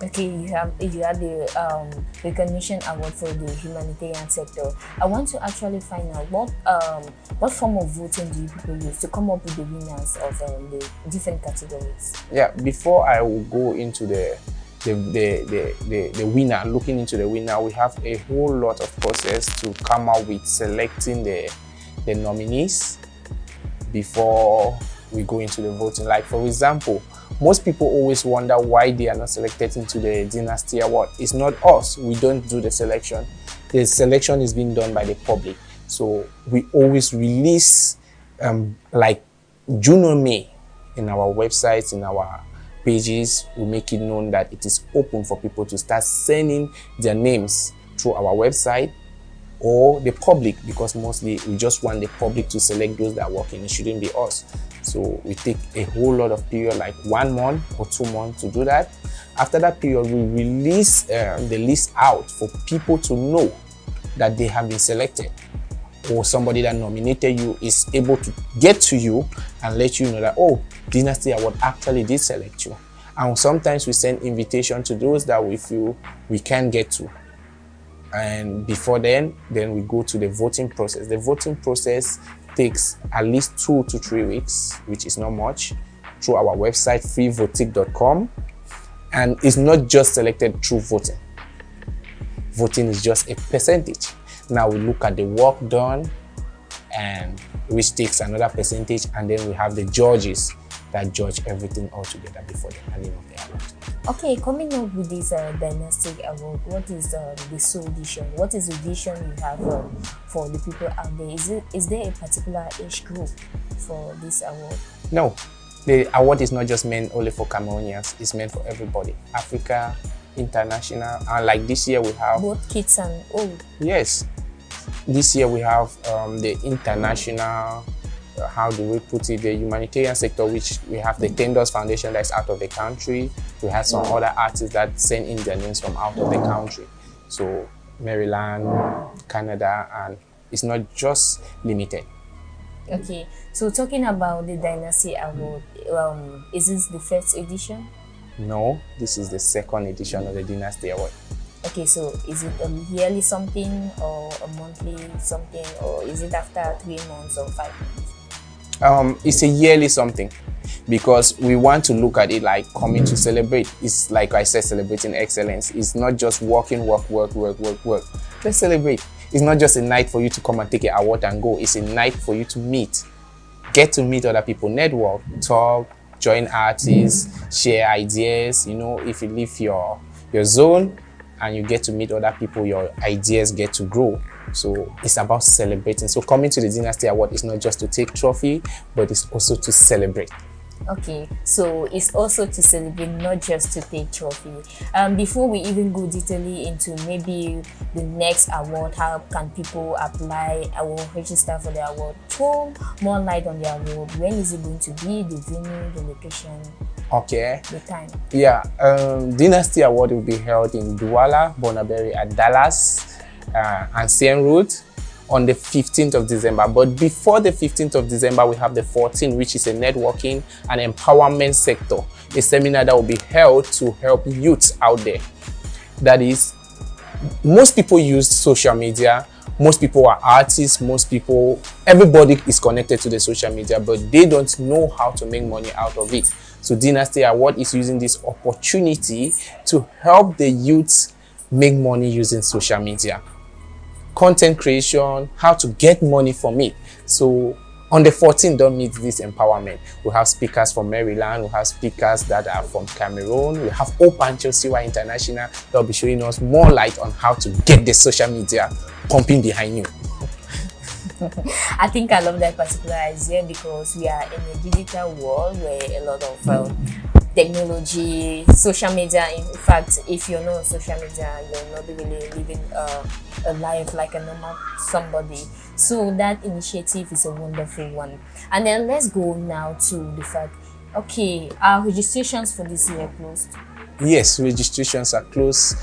Okay, you have the recognition award for the humanitarian sector. I want to actually find out what form of voting do you people use to come up with the winners of the different categories? Yeah, before I will go into the winner, looking into the winner, we have a whole lot of process to come out with selecting the nominees before we go into the voting. Like for example, most people always wonder why they are not selected into the Dynasty Award. It's not us. We don't do the selection. The selection is being done by the public. So we always release like June or May in our websites, in our pages. We make it known that it is open for people to start sending their names through our website or the public, because mostly we just want the public to select those that are working. It shouldn't be us. So we take a whole lot of period, like 1 month or 2 months to do that. After that period, we release the list out for people to know that they have been selected, or somebody that nominated you is able to get to you and let you know that, oh, Dynasty Award actually did select you. And sometimes we send invitation to those that we feel we can get to. And before then we go to the voting process. The voting process takes at least 2 to 3 weeks, which is not much, through our website freevotic.com. And it's not just selected through voting. Voting is just a percentage. Now we look at the work done, and which takes another percentage, and then we have the judges that judge everything all together before the handing of the award. Okay, coming up with this Dynastic Award, what is the sole vision? What is the vision you have for the people out there? Is there a particular age group for this award? No, the award is not just meant only for Cameroonians. It's meant for everybody. Africa, international, and like this year we have both kids and old. Yes, this year we have the international. How do we put it? The humanitarian sector, which we have the Tenders Foundation that's out of the country. We have some other artists that send in their names from out of the country. So Maryland, Canada, and it's not just limited. Okay, so talking about the Dynasty Award, is this the first edition? No, this is the second edition of the Dynasty Award. Okay, so is it a yearly something or a monthly something, or is it after 3 months or 5 months? It's a yearly something, because we want to look at it like coming to celebrate. It's like I said, celebrating excellence. It's not just working, work. Let's celebrate. It's not just a night for you to come and take an award and go. It's a night for you to meet, get to meet other people, network, talk, join artists, share ideas. You know, if you leave your zone and you get to meet other people, your ideas get to grow. So it's about celebrating. So coming to the Dynasty Award is not just to take trophy, but it's also to celebrate. Okay, so it's also to celebrate, not just to take trophy. Before we even go detailedly into maybe the next award, how can people apply or register for the award? Throw more light on the award. When is it going to be? The venue, the location, okay, the time. Yeah, Dynasty Award will be held in Douala, Bonneberry at Dallas, Ancien Route on the 15th of December. But before the 15th of December, we have the 14th, which is a networking and empowerment sector, a seminar that will be held to help youths out there. That is, most people use social media, most people are artists, everybody is connected to the social media, but they don't know how to make money out of it. So Dynasty Award is using this opportunity to help the youths make money using social media. Content creation, how to get money from it. So on the 14th, don't miss this empowerment. We have speakers from Maryland, we have speakers that are from Cameroon, we have Opancho Siwa International that will be showing us more light on how to get the social media pumping behind you. I think I love that particular idea, because we are in a digital world where a lot of technology, social media. In fact, if you're not on social media, you're not really living a life like a normal somebody. So that initiative is a wonderful one. And then let's go now to the fact, okay, our registrations for this year closed? Yes, registrations are closed.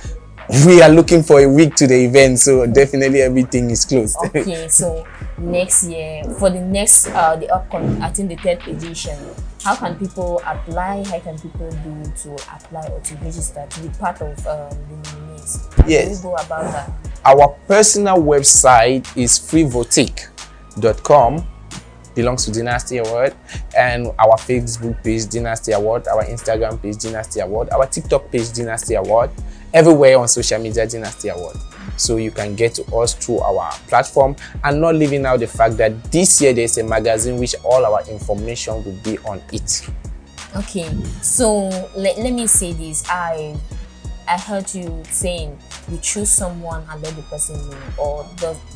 We are looking for a week to the event, so definitely everything is closed. Okay, so next year, for the next, the upcoming, I think the 3rd edition, how can people apply? How can people do to apply or to register to be part of the nominees? Yes. How do we go about that? Our personal website is freevotic.com, belongs to Dynasty Award, and our Facebook page Dynasty Award, our Instagram page Dynasty Award, our TikTok page Dynasty Award, everywhere on social media Dynasty Award. so you can get to us through our platform, and not leaving out the fact that this year there's a magazine which all our information will be on it. Okay, so let me say this. I heard you saying you choose someone and let the person know, or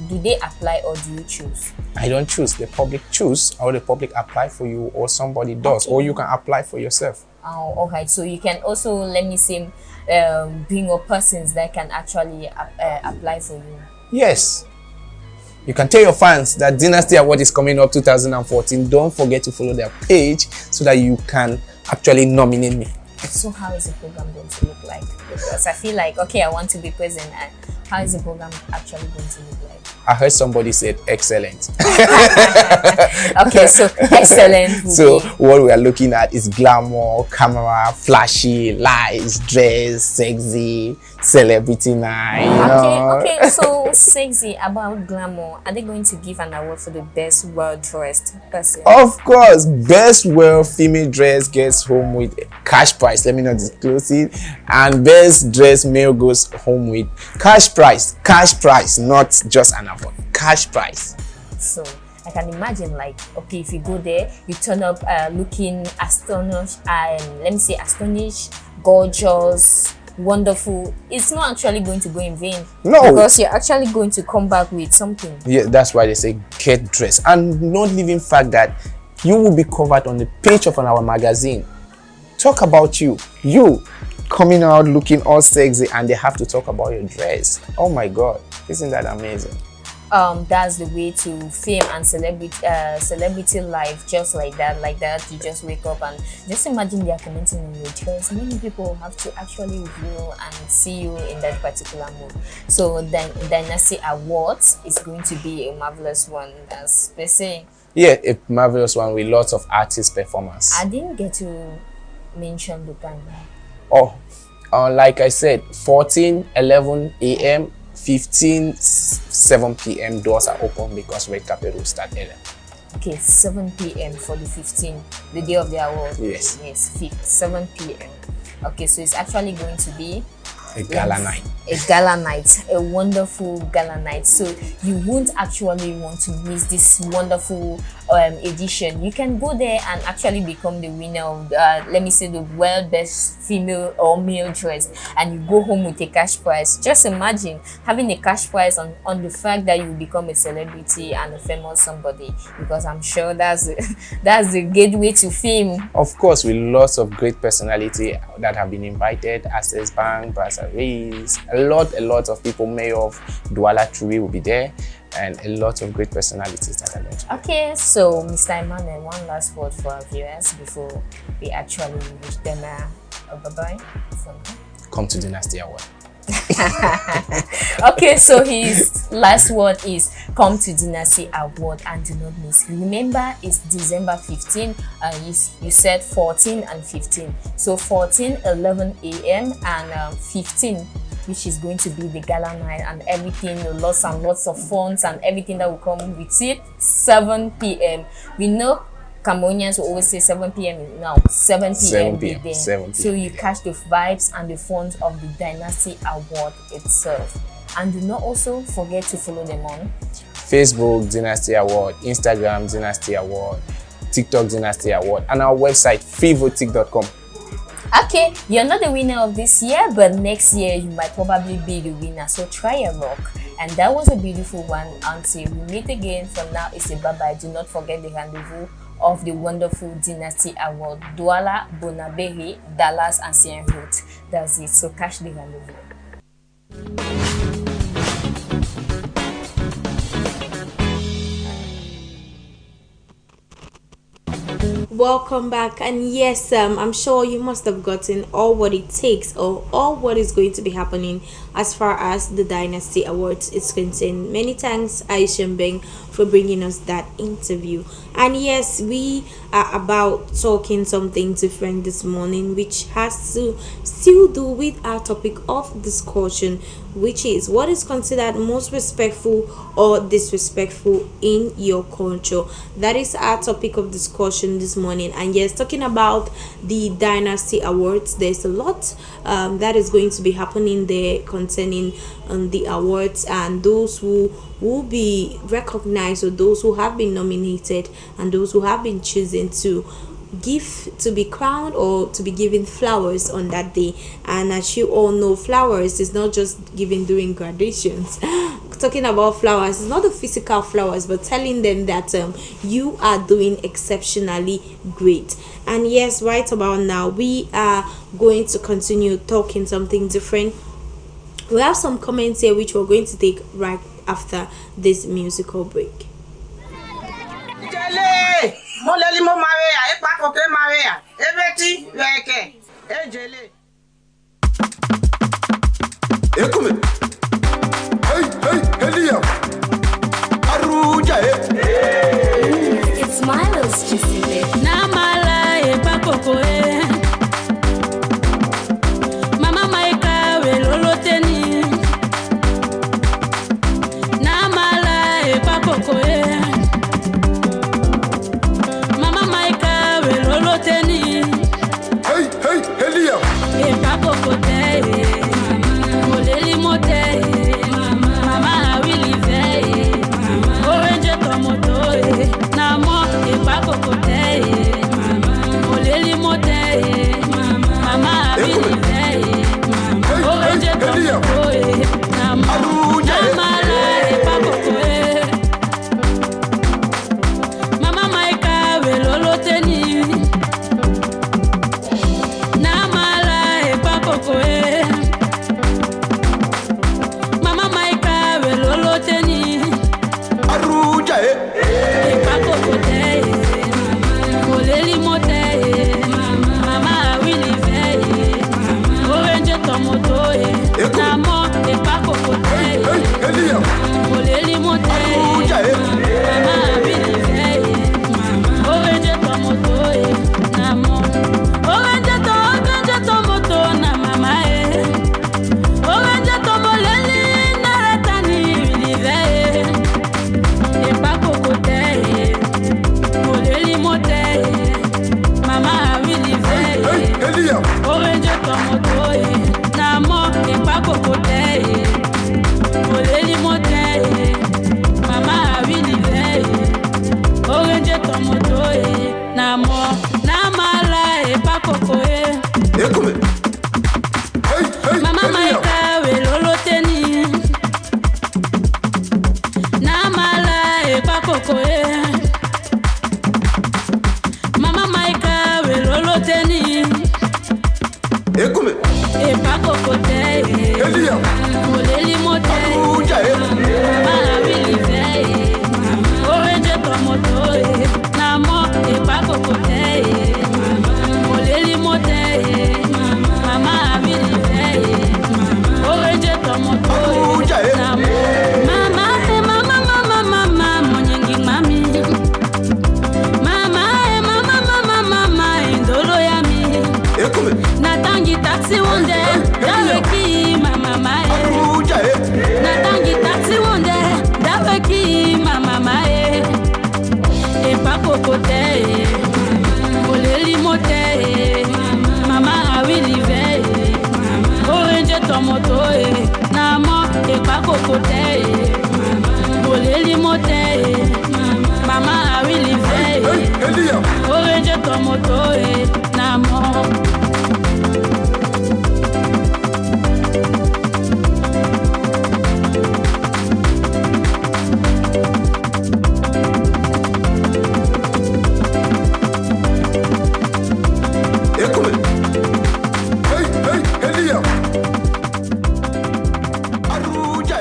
do they apply or do you choose? I don't choose. The public choose, or the public apply for you, or somebody does, or you can apply for yourself. Oh, okay. So you can also, let me say, bring up persons that can actually apply for you. Yes. You can tell your fans that Dynasty Award is coming up 2014. Don't forget to follow their page so that you can actually nominate me. So how is the program going to look like? Because I feel like, okay, I want to be present, and how is the program actually going to look like? I heard somebody said excellent. Okay, so excellent. So what we are looking at is glamour, camera, flashy, lights, dress, sexy, celebrity night. Okay, so sexy, about glamour. Are they going to give an award for the best well-dressed person? Of course, best well female dress gets home with cash prize. Let me not disclose it. And best dressed male goes home with cash prize, not just an award, cash prize. So I can imagine, like, okay, if you go there, you turn up looking astonished, let me say astonished, gorgeous, wonderful. It's not actually going to go in vain. No, because you're actually going to come back with something. Yeah, that's why they say get dressed, and not leaving fact that you will be covered on the page of our magazine. Talk about you coming out looking all sexy, and they have to talk about your dress. Oh my God, isn't that amazing? That's the way to fame and celebrity life, just like that. You just wake up and just imagine they are commenting on your dress. Many people have to actually view and see you in that particular mood. So Dynasty Awards is going to be a marvelous one, as they say. Yeah, a marvelous one with lots of artist performance. I didn't get to mention the time. Oh, like I said, 14:11 a.m. 7 p.m. doors are open because red carpet will start early. Okay, 7 p.m. for the 15th, the day of the award. Yes. Yes, 5th, 7 p.m. Okay, so it's actually going to be a gala night. A gala night, a wonderful gala night. So you won't actually want to miss this wonderful edition. You can go there and actually become the winner of, let me say, the world best female or male dress, and you go home with a cash prize. Just imagine having a cash prize on the fact that you become a celebrity and a famous somebody, because I'm sure that's the gateway to fame. Of course, with lots of great personality that have been invited, Access Bank, Brassaries, a lot of people. Mayor of Douala Trui will be there, and a lot of great personalities that are going to. Okay, so Mr. Emmanuel, one last word for our viewers before we actually wish them a bye-bye. Come to Dynasty Award. Okay, so his last word is come to Dynasty Award and do not miss. Remember, it's December 15. You said 14 and 15. So 14:11 a.m. and 15, which is going to be the gala night and everything, lots and lots of funds and everything that will come with it. 7 p.m. We know Cameroonians will always say 7 p.m. Now 7 p.m. be there. 7 p.m. So you catch the vibes and the fun of the Dynasty Award itself. And do not also forget to follow them on Facebook Dynasty Award, Instagram Dynasty Award, TikTok Dynasty Award, and our website freevotic.com. Okay, you're not the winner of this year, but next year you might probably be the winner. So try your luck. And that was a beautiful one. Until we meet again, from now it's a bye-bye. Do not forget the rendezvous of the wonderful Dynasty Award. Douala, Bonaberi, Dallas, and Saint Route. That's it. So catch the rendezvous. Welcome back, and yes, I'm sure you must have gotten all what it takes, or all what is going to be happening as far as the Dynasty Awards is concerned. Many thanks, Aisha Mbeng, for bringing us that interview. And yes, we are about talking something different this morning, which has to still do with our topic of discussion, which is what is considered most respectful or disrespectful in your culture. That is our topic of discussion this morning. And yes, talking about the Dynasty Awards, there's a lot that is going to be happening there concerning concerning the awards and those who will be recognized, or those who have been nominated and those who have been chosen to be crowned or to be given flowers on that day. And as you all know, flowers is not just given during graduations. Talking about flowers, it's not the physical flowers, but telling them that you are doing exceptionally great. And yes, right about now we are going to continue talking something different. We have some comments here which we're going to take right after this musical break. It's Milo's Chisile. Namala e pakoko e. Mama maika we loloteni. Namala e pakoko e. Mama maika we loloteni. Hey, Elia. E pakoko te. Moleli mote. Mama wili ve. Orange tomoto e. Namo e pakoko te. Moleli mote. Mama wili ve. Orange tomoto e. Namo namala e pakoko e. Mama maika we loloteni. Namala e pakoko e. Mama maika we loloteni. Aruja E pakoko te. Moleli mote. Mama wili ve. Orange tomoto e. Namo e pakoko te. Elia. Moleli mote. Mama wili ve. Orange tomoto e. Namo. Orange tomoto na mama e. Orange tomoleli na retani wili ve. E pakoko te. Moleli mote. Mama wili ve. Elia. Orange tomoto e. Namo e pakoko te. Moleli mote. Mama wili ve. Orange tomoto e. Namo namala e pakoko e. Mama maika we loloteni. Namala e pakoko e. Mama maika we loloteni. E pakoko te. Elia. Moleli mote. Mama wili ve. Orange tomoto e. Namo e pakoko te. Moleli mote. Mama wili ve. Orange tomoto e. Namo mama monyengi mami. Mama indolo yami. Natangi taxi wonde. Daweki mama e. Natangi taxi wonde. Daweki mama e. E pakoko te. Moleli mote. Mama wili ve. Orange tomoto e. Namo e pakoko te. Moleli mote. Mama wili ve. Elia. Orange tomoto e. Namo. Elia. Aruja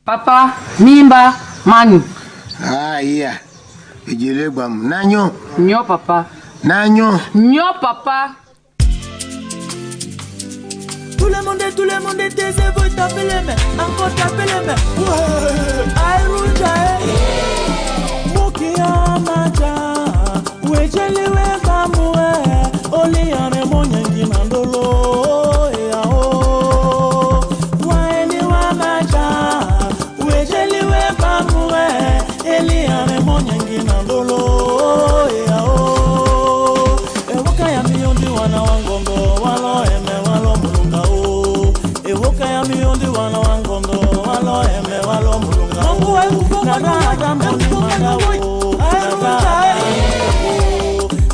Papa, mimba, manu. Ah, iya. Ejele Gbamu. Nanyo. Nyo papa. Nanyo. Nyo papa. Tout le monde était vous taper les mains, encore taper les mains. Ouais, Aïrouja, Mokia Maja, Wejeli Gbamu, Oli Ane Monyangi Mandolo, Yao, Waini Wamaja, Wejeli Gbamu, Eli Ane Monyangi Mandolo, Yao, Ewakaya Miondi Wana Wangondo, Walo Eme Walo Mulunga, Ewakaya Miondi Wana Wangondo, Walo Eme Walo Mulunga, Nada Moni Mandao,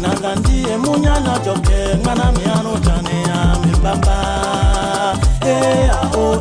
Nagandi Emunyana Joke, Mana Miano Janea, Mimbamba, oh, oh,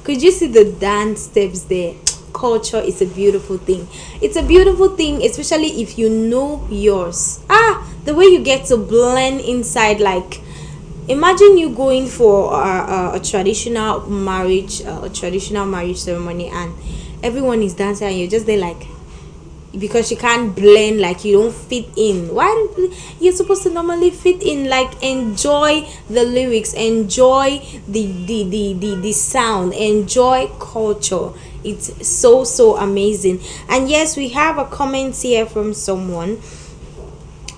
Could you see the dance steps there? Culture is a beautiful thing. It's a beautiful thing, especially if you know yours. The way you get to blend inside, like imagine you going for a traditional marriage ceremony, and everyone is dancing and you're just there like, because you can't blend, like you don't fit in. Why you're supposed to normally fit in, like enjoy the lyrics, enjoy the sound, enjoy culture. It's so amazing. And yes, we have a comment here from someone.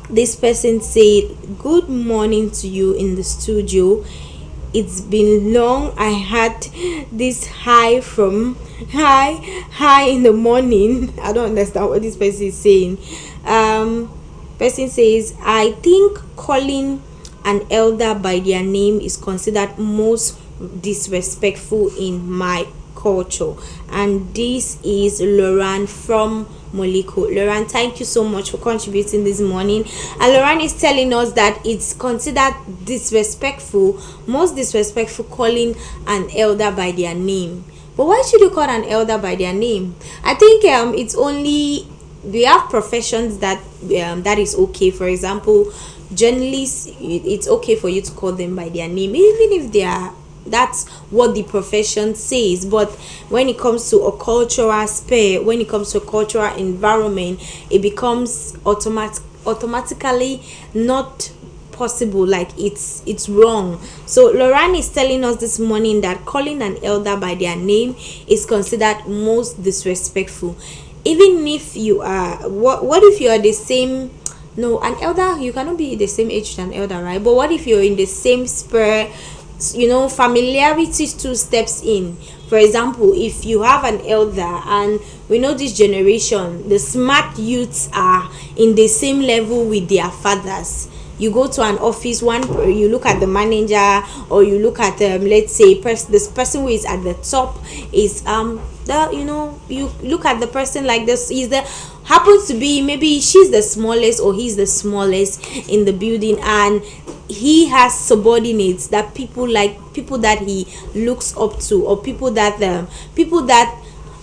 This person said, good morning to you in the studio. It's been long. I had this high in the morning. I don't understand what this person is saying. Person says, I think calling an elder by their name is considered most disrespectful in my culture. And this is Lauren from Moliko. Lauren, thank you so much for contributing this morning. And Lauren is telling us that it's considered disrespectful, most disrespectful, calling an elder by their name. But why should you call an elder by their name? I think it's only, we have professions that that is okay. For example, journalists, it's okay for you to call them by their name, even if they are, that's what the profession says. But when it comes to a cultural sphere, when it comes to a cultural environment, it becomes automatically not possible, like it's wrong. So Lauren is telling us this morning that calling an elder by their name is considered most disrespectful. Even if you are, what if you are the same, no, an elder, you cannot be the same age as an elder, right? But what if you're in the same sphere? Familiarity two steps in. For example, if you have an elder, and we know this generation, the smart youths are in the same level with their fathers. You go to an office, you look at the manager, or you look at let's say this person who is at the top is you look at the person like this, is the happens to be, maybe she's the smallest or he's the smallest in the building, and he has subordinates, that people that he looks up to, or people that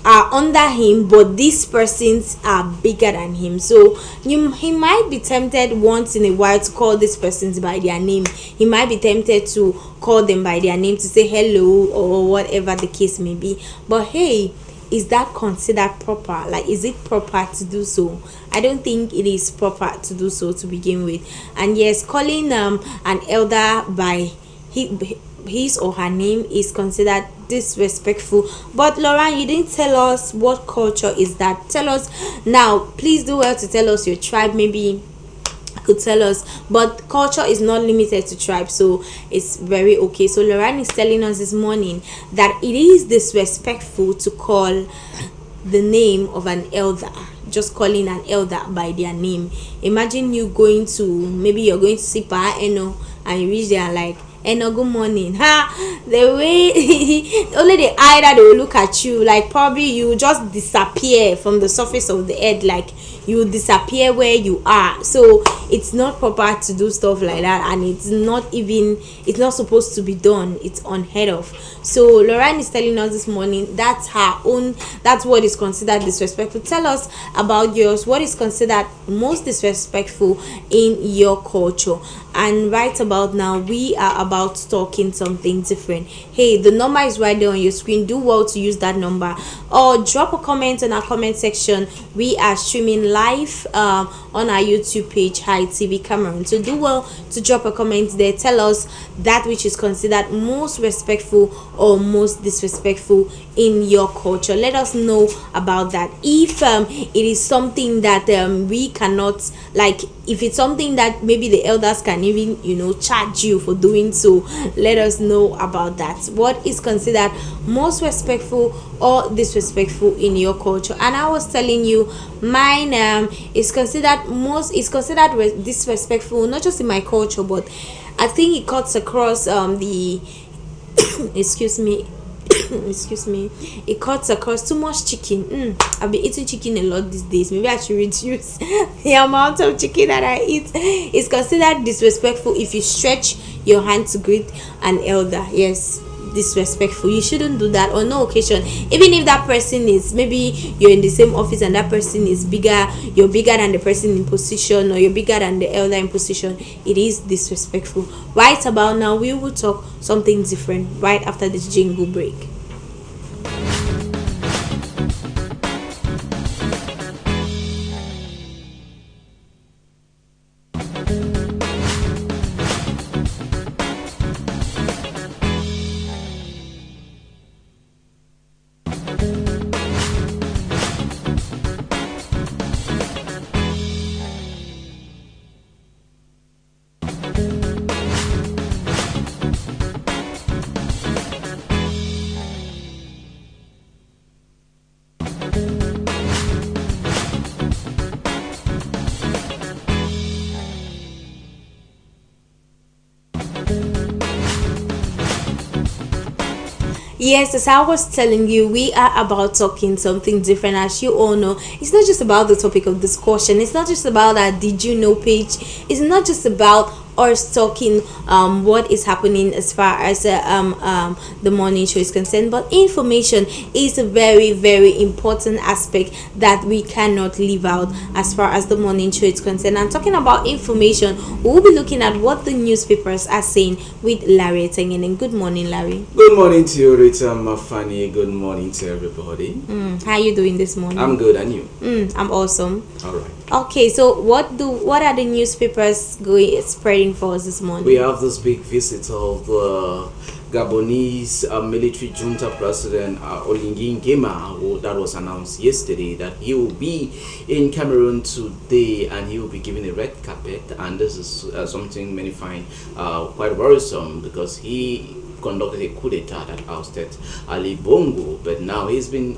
are under him, but these persons are bigger than him. So he might be tempted once in a while to call these persons by their name. He might be tempted to call them by their name, to say hello or whatever the case may be. But hey, is that considered proper? Like, is it proper to do so? I don't think it is proper to do so to begin with. And yes, calling an elder by his or her name is considered disrespectful. But Lauren, you didn't tell us what culture is that. Tell us now, please do well to tell us your tribe. Maybe could tell us, but culture is not limited to tribe, so it's very okay. So Lauren is telling us this morning that it is disrespectful to call the name of an elder, just calling an elder by their name. Imagine you going to, maybe you're going to see Pa Eno, and you reach there like, Eno, good morning. The way only the eye that they will look at you, like probably you just disappear from the surface of the earth, like you disappear where you are. So it's not proper to do stuff like that, and it's not supposed to be done. It's unheard of. So Lauren is telling us this morning that's what is considered disrespectful. Tell us about yours. What is considered most disrespectful in your culture? And right about now, we are about talking something different. Hey, the number is right there on your screen. Do well to use that number, or drop a comment in our comment section. We are streaming live on our YouTube page, Hi TV Cameroon. So do well to drop a comment there. Tell us that which is considered most respectful or most disrespectful in your culture. Let us know about that. If it is something that we cannot, like if it's something that maybe the elders can even charge you for doing so, let us know about that. What is considered most respectful or disrespectful in your culture? And I was telling you, mine is considered disrespectful, not just in my culture, but I think it cuts across the excuse me, it cuts across too much chicken. I've been eating chicken a lot these days. Maybe I should reduce the amount of chicken that I eat. It's considered disrespectful if you stretch your hand to greet an elder. Yes, disrespectful. You shouldn't do that on no occasion. Even if that person is, maybe you're in the same office and that person is bigger, you're bigger than the person in position, or you're bigger than the elder in position, it is disrespectful. Right about now, we will talk something different right after this jingle break. Yes, as I was telling you, we are about talking something different. As you all know, it's not just about the topic of discussion. It's not just about that did you know page. It's not just about us talking what is happening as far as the morning show is concerned, but information is a very very important aspect that we cannot leave out as far as the morning show is concerned. And talking about information, we'll be looking at what the newspapers are saying with Larry Tengen. Good morning, Larry. Good morning to you, Rita Mafani. Good morning to everybody. How are you doing this morning? I'm good, and you? I'm awesome. All right. Okay, so what are the newspapers spreading for us this morning? We have this big visit of the Gabonese military junta president Olingi Nguema, that was announced yesterday that he will be in Cameroon today and he will be given a red carpet. And this is something many find quite worrisome because he conducted a coup d'etat that ousted Ali Bongo, but now he's been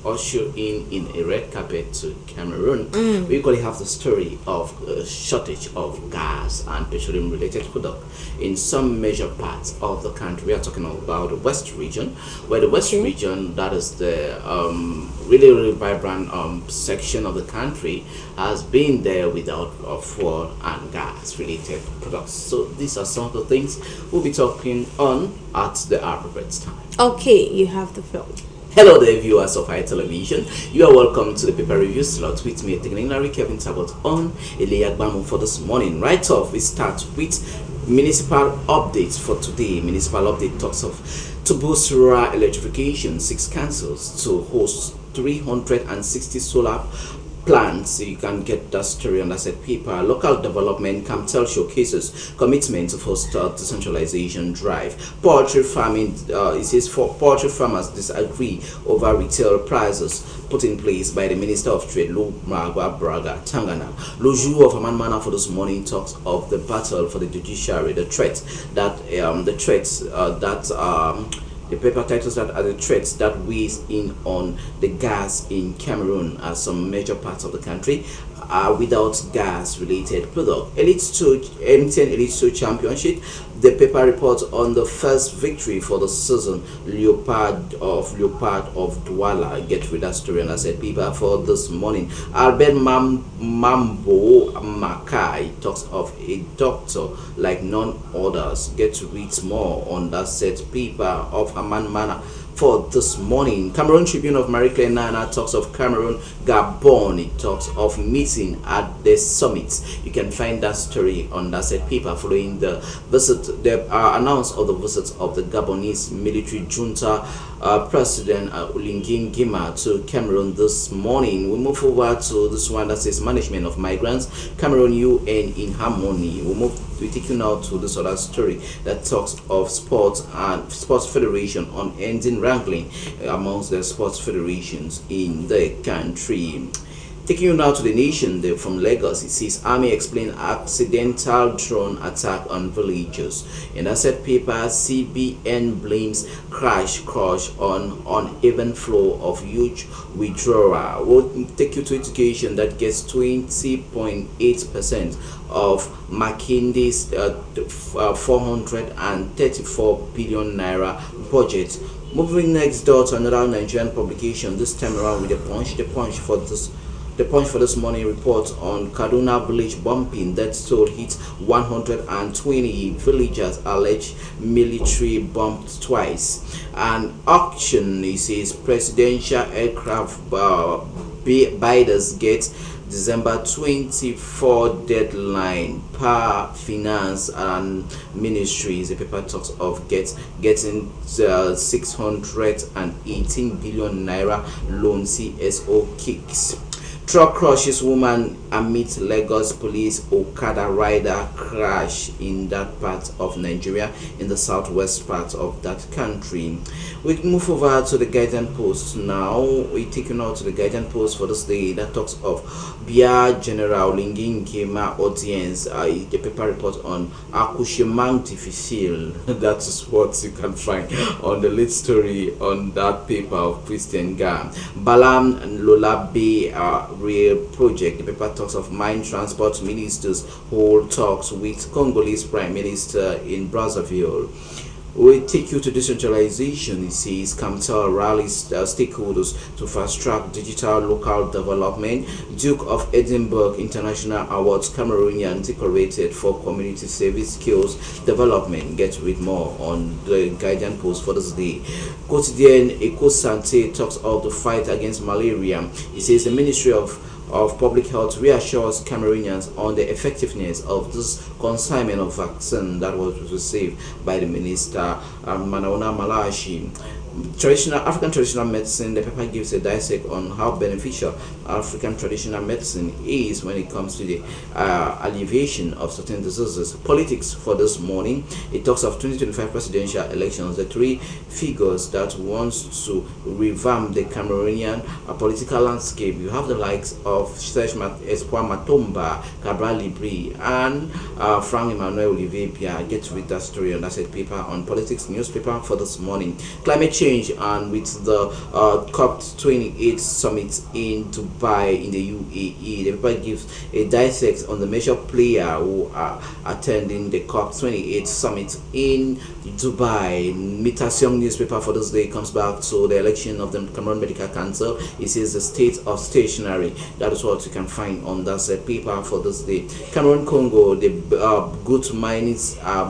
ushered in a red carpet to Cameroon. We equally have the story of a shortage of gas and petroleum related product in some major parts of the country. We are talking about the West region, where the West region, that is the really vibrant section of the country, has been there without fuel and gas related products. So these are some of the things we'll be talking on at the appropriate time. Okay, you have the floor. Hello there, viewers of High Television. You are welcome to the paper review slot with me, Larry Kevin Talbot on Gbamu for this morning. Right off, we start with municipal updates for today. Municipal update talks of to boost rural electrification, 6 councils to host 360 solar plants. You can get that story on that said paper. Local development Camtel showcases commitment to foster decentralization drive. Poultry farming, it says for poultry farmers disagree over retail prices put in place by the Minister of Trade, Lu Magwa Braga Tangana. Loju of Aman for this morning talks of the battle for the judiciary, the the paper titles that are the threats that weighs in on the gas in Cameroon, as some major parts of the country are without gas-related product. MTN Elite 2 Championship. The paper reports on the first victory for the season. Leopard of Douala. Get with that story and I said paper for this morning. Albert Mambo Makai talks of a doctor like none others. Get to read more on that set paper of Haman Mana for this morning. Cameroon Tribune of Marie Claire Nana talks of Cameroon Gabon. It talks of meeting at the summit. You can find that story on that set paper following the visit, the announce of the visit of the Gabonese military junta President Olingi Nguema to Cameroon this morning. We move over to this one that says management of migrants, Cameroon UN in harmony. We take you now to this other story that talks of sports and sports federation on ending wrangling amongst the sports federations in the country. Taking you now to the nation from Lagos, it says Army explain accidental drone attack on villagers. In that said paper, CBN blames crash on uneven flow of huge withdrawal. We'll take you to education that gets 20.8% of Makindi's 434 billion naira budget. Moving next door to another Nigerian publication, this time around with the punch for this morning reports on Kaduna village bombing that toll hit 120 villagers, alleged military bombed twice. An auction, he says presidential aircraft bidders get December 24 deadline per finance and ministries. The paper talks of getting 618 billion naira loan. CSO kicks. Truck crushes woman amid Lagos police Okada rider crash in that part of Nigeria, in the southwest part of that country. We move over to the Guardian Post now. We take you now to the Guardian Post for this day that talks of Buea General Olingi Nguema audience. The paper report on accouchement difficile. That is what you can find on the lead story on that paper of Christian Gam. Balam and Lola Bay rail project. The paper talks of mine transport ministers hold talks with Congolese Prime Minister in Brazzaville. We take you to decentralization. It says Camtel rallies stakeholders to fast track digital local development. Duke of Edinburgh International Awards Cameroonian decorated for community service skills development. Get read more on the Guardian post for this day. Quotidien Eco Sante talks of the fight against malaria. It says the Ministry of Public Health reassures Cameroonians on the effectiveness of this consignment of vaccine that was received by the minister Manaona Malashi. African traditional medicine, the paper gives a dissect on how beneficial African traditional medicine is when it comes to the alleviation of certain diseases. Politics for this morning, it talks of 2025 presidential elections, the three figures that wants to revamp the Cameroonian political landscape. You have the likes of Serge Espoir Matomba, Cabral Libri, and Frank Emmanuel Olivier Pia. Get to read that story on that paper on politics newspaper for this morning. Climate change, and with the COP28 summit in Dubai in the UAE, the paper gives a dissect on the major player who are attending the COP28 summit in Dubai. Mutation newspaper for this day comes back to the election of the Cameroon Medical Council. It says the state of stationery. That is what you can find on that paper for this day. Cameroon Congo, the good mining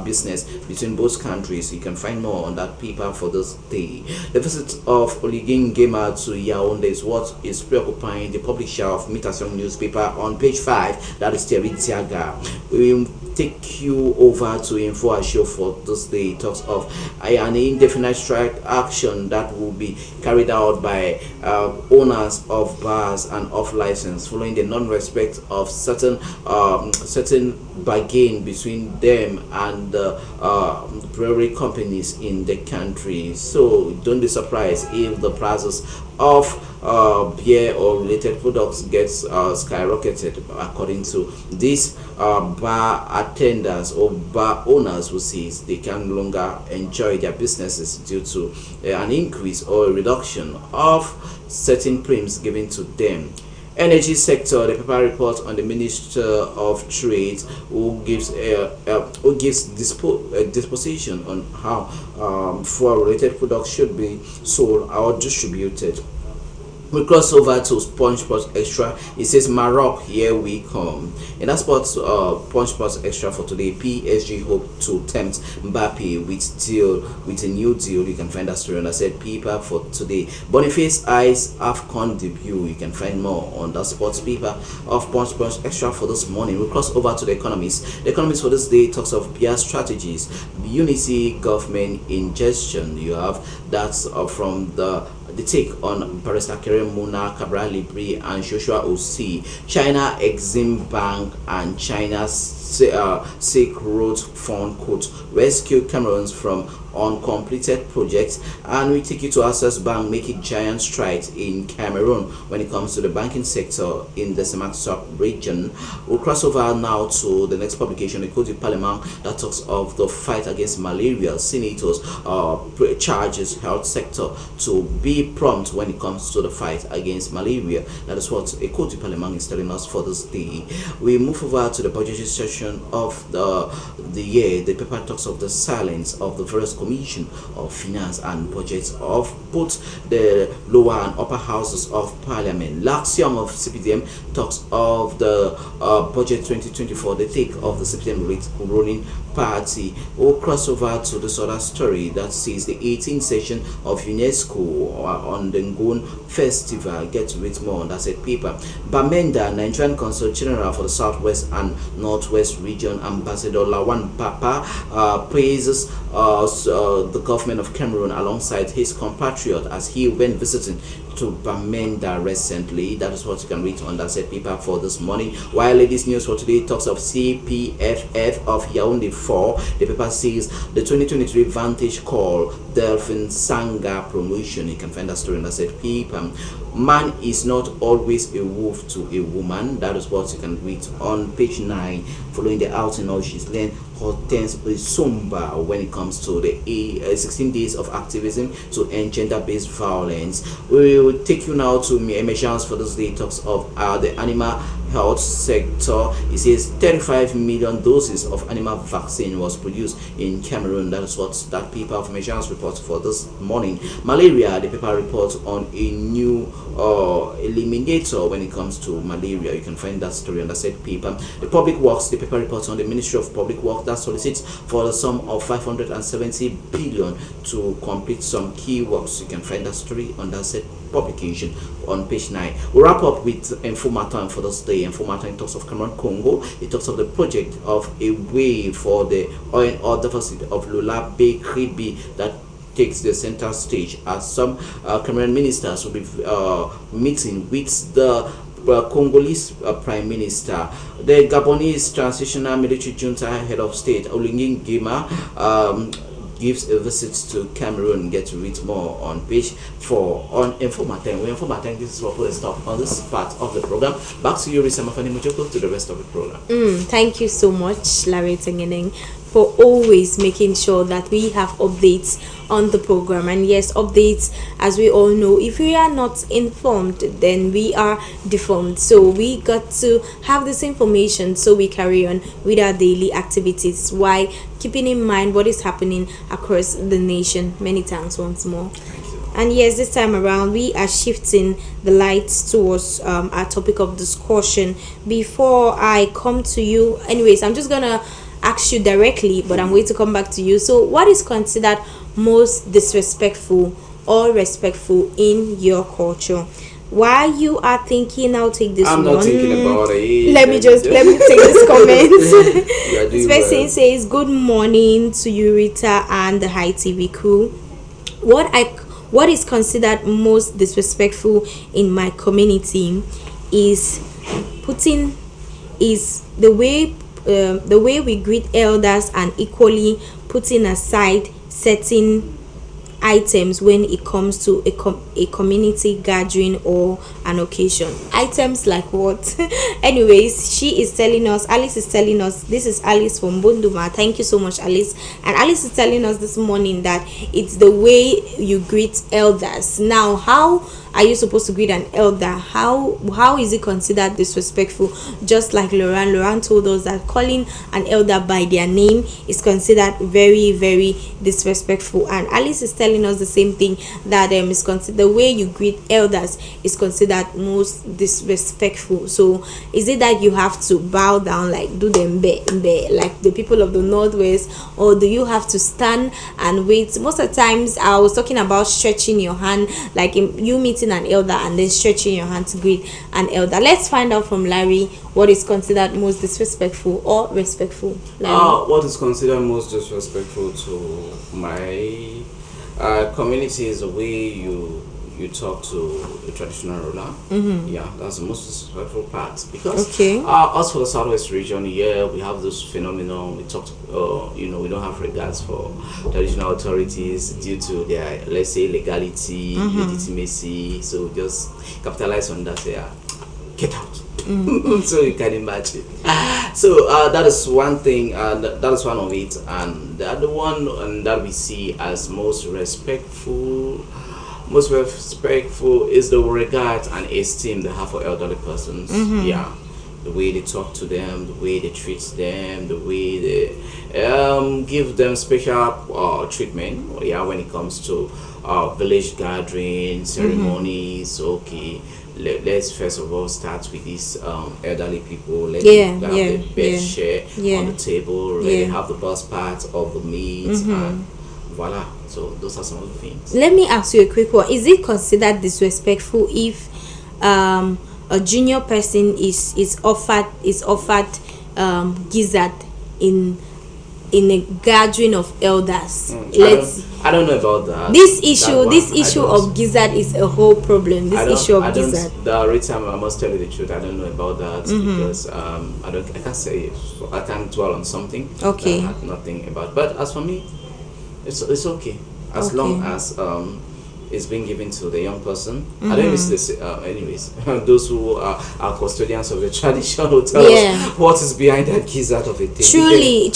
business between both countries. You can find more on that paper for this day. The visit of Oligin Gema to Yaoundé is what is preoccupying the publisher of Mutation newspaper on page 5. That is Terry Tiaga. We take you over to Info Show for this day. It talks of an indefinite strike action that will be carried out by owners of bars and off license following the non-respect of certain bargain between them and brewery companies in the country. So don't be surprised if the prices of beer or related products gets skyrocketed, according to these bar attendants or bar owners who says they can no longer enjoy their businesses due to an increase or a reduction of certain premiums given to them. Energy sector, the paper reports on the Minister of Trade who gives disposition on how fuel related products should be sold or distributed. We cross over to Punch Sports Extra. It says Maroc, here we come. In that sports Punch Sports Extra for today, PSG hope to tempt Mbappe with a new deal. You can find that story on I said paper for today. Boniface Eyes AFCON debut. You can find more on that sports paper of Punch Sports Extra for this morning. We cross over to the Economist. The Economist for this day talks of Buea strategies, unity, government ingestion. You have that's from the take on Barrister Kerem Muna, Cabral Libri, and Joshua Osi, China Exim Bank, and China's Silk Road Fund could rescue Cameroons from uncompleted projects. And we take you to Access Bank making giant strides in Cameroon when it comes to the banking sector in the Semak region. We'll cross over now to the next publication, the Code du Parlement, that talks of the fight against malaria. Senators charges health sector to be prompt when it comes to the fight against malaria. That is what a Code du Parlement is telling us for this day. We move over to the budgetary session of the year. The paper talks of the silence of the various Commission of Finance and Budget of both the lower and upper houses of Parliament. L'action of CPDM talks of the budget 2024, the take of the CPDM ruling party. We'll cross over to this other story that sees the 18th session of UNESCO on the Ngon Festival. Get to read more on that said paper. Bamenda, Nigerian Consul General for the Southwest and Northwest region, Ambassador Lawan Papa praises the government of Cameroon alongside his compatriot as he went visiting to Bamenda recently. That is what you can read on that said paper for this morning. While Ladies News for today talks of CPFF of Yaoundé 4, the paper says the 2023 Vantage Call Delphine Sanga promotion. You can find that story in that said paper. Man is not always a wolf to a woman. That is what you can read on page 9. Following the outing of Ghislaine Hortense Somba when it comes to the 16 days of activism to end gender-based violence. We will take you now to emergence for this day. Talks of the animal health sector, it says 35 million doses of animal vaccine was produced in Cameroon. That is what that paper of measures report for this morning. Malaria, the paper reports on a new eliminator when it comes to malaria. You can find that story on the said paper. The public works, the paper reports on the Ministry of Public Works that solicits for the sum of 570 billion to complete some key works. You can find that story on that said publication on page 9. We'll wrap up with Information for this day. Information talks of Cameroon Congo. It talks of the project of a way for the oil or diversity of Lula Bay Kribi that takes the center stage as some Cameroon ministers will be meeting with the Congolese Prime Minister. The Gabonese transitional military junta head of state Oligui Nguema gives a visit to Cameroon. Get to read more on page 4 on Information. We're Information. This is what we'll stop on this part of the program. Back to you, Risa Mafani Mujoko, to the rest of the program. Thank you so much, Larry Tengeneng, for always making sure that we have updates on the program. And yes, updates, as we all know, if we are not informed, then we are deformed. So we got to have this information so we carry on with our daily activities while keeping in mind what is happening across the nation. Many thanks once more. And yes, this time around we are shifting the lights towards our topic of discussion. Before I come to you, anyways, I'm just gonna ask you directly, but I'm going to come back to you. So what is considered most disrespectful or respectful in your culture? While you are thinking, I'll take this I'm one. not thinking about it. Let me take this comment. This person says, good morning to you, Rita, and the High TV crew. What is considered most disrespectful in my community is the way we greet elders, and equally putting aside certain items when it comes to a community gathering or an occasion. Items like what? Anyways, Alice is telling us, this is Alice from Bunduma. Thank you so much, Alice. And Alice is telling us this morning that it's the way you greet elders. Now, how are you supposed to greet an elder? How is it considered disrespectful? Just like Laurent told us that calling an elder by their name is considered very, very disrespectful. And Alice is telling us the same thing, that is considered the way you greet elders is considered most disrespectful. So is it that you have to bow down, like do them like the people of the Northwest, or do you have to stand and wait? Most of the times I was talking about stretching your hand, like you meeting an elder and then stretching your hand to greet an elder. Let's find out from Larry what is considered most disrespectful or respectful. What is considered most disrespectful to my community is the way you talk to a traditional ruler. Yeah, that's the most disrespectful part, because us for the Southwest region here, we have this phenomenon. We talked, we don't have regards for traditional authorities due to their, let's say, legality, legitimacy. So just capitalize on that. Say, get out. So you can imagine. So that is one thing, and that is one of it. And the other one that we see as most respectful is the regard and esteem they have for elderly persons. Yeah, the way they talk to them, the way they treat them, the way they give them special treatment. Yeah, when it comes to village gatherings, ceremonies. Okay, let's first of all start with these elderly people. Let them have the bed share on the table. Let them have the best part of the meat, and voila. So those are some of the things. Let me ask you a quick one. Is it considered disrespectful if a junior person is offered gizzard in a gathering of elders? I don't know about that. This issue of gizzard is a whole problem. Gizzard. I must tell you the truth. I don't know about that because I can't say it. I can't dwell on something. Okay. I have nothing about. But as for me, it's okay as long as it's being given to the young person. I don't miss this. Anyways, those who are custodians of the tradition will tell us what is behind that gizzard of a thing. Truly,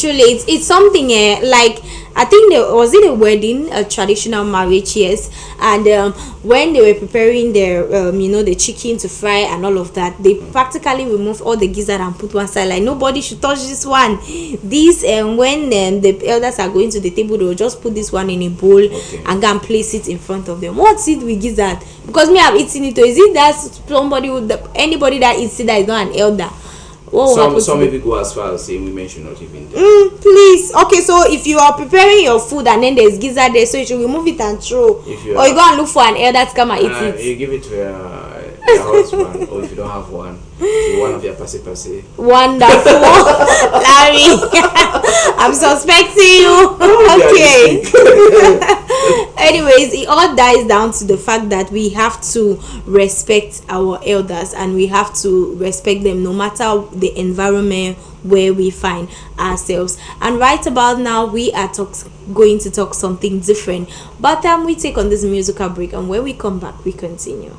it's something like I think there was it a wedding, a traditional marriage, yes. And when they were preparing their, the chicken to fry and all of that, they practically removed all the gizzard and put one side. Like nobody should touch this one. This when the elders are going to the table, they will just put this one in a bowl and go and place it in front of them. What's it with gizzard? Because me, I've eaten it. Or is it that somebody anybody that eats it that is not an elder? Some people go as far as saying women should not even please. Okay, so if you are preparing your food and then there's gizzard there, so you should remove it and throw. Or you go and look for an elder to come and eat it. You give it to your husband, or if you don't have one, to one of your passe. Wonderful. Larry, I'm suspecting you. Okay. Anyways, it all dies down to the fact that we have to respect our elders and we have to respect them no matter the environment where we find ourselves. And right about now, we are going to talk something different. But we take on this musical break, and when we come back, we continue.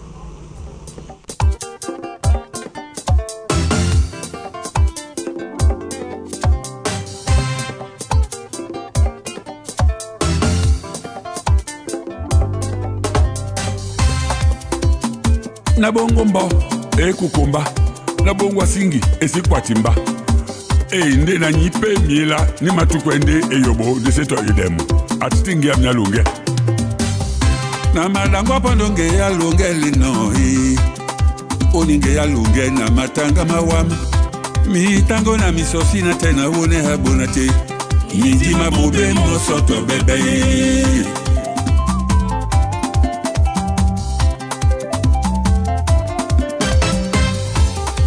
Nabongo mba ekukumba nabongo singi esikwatimba nde na nyipe miela ni matukwende eyobo deseto idemu atitingi ya mnyalunge na madango pondonge ya lunge lino oninge ya lunge na matanga mawama mitango na misosi na tena une habonate midima bube mosoto bebe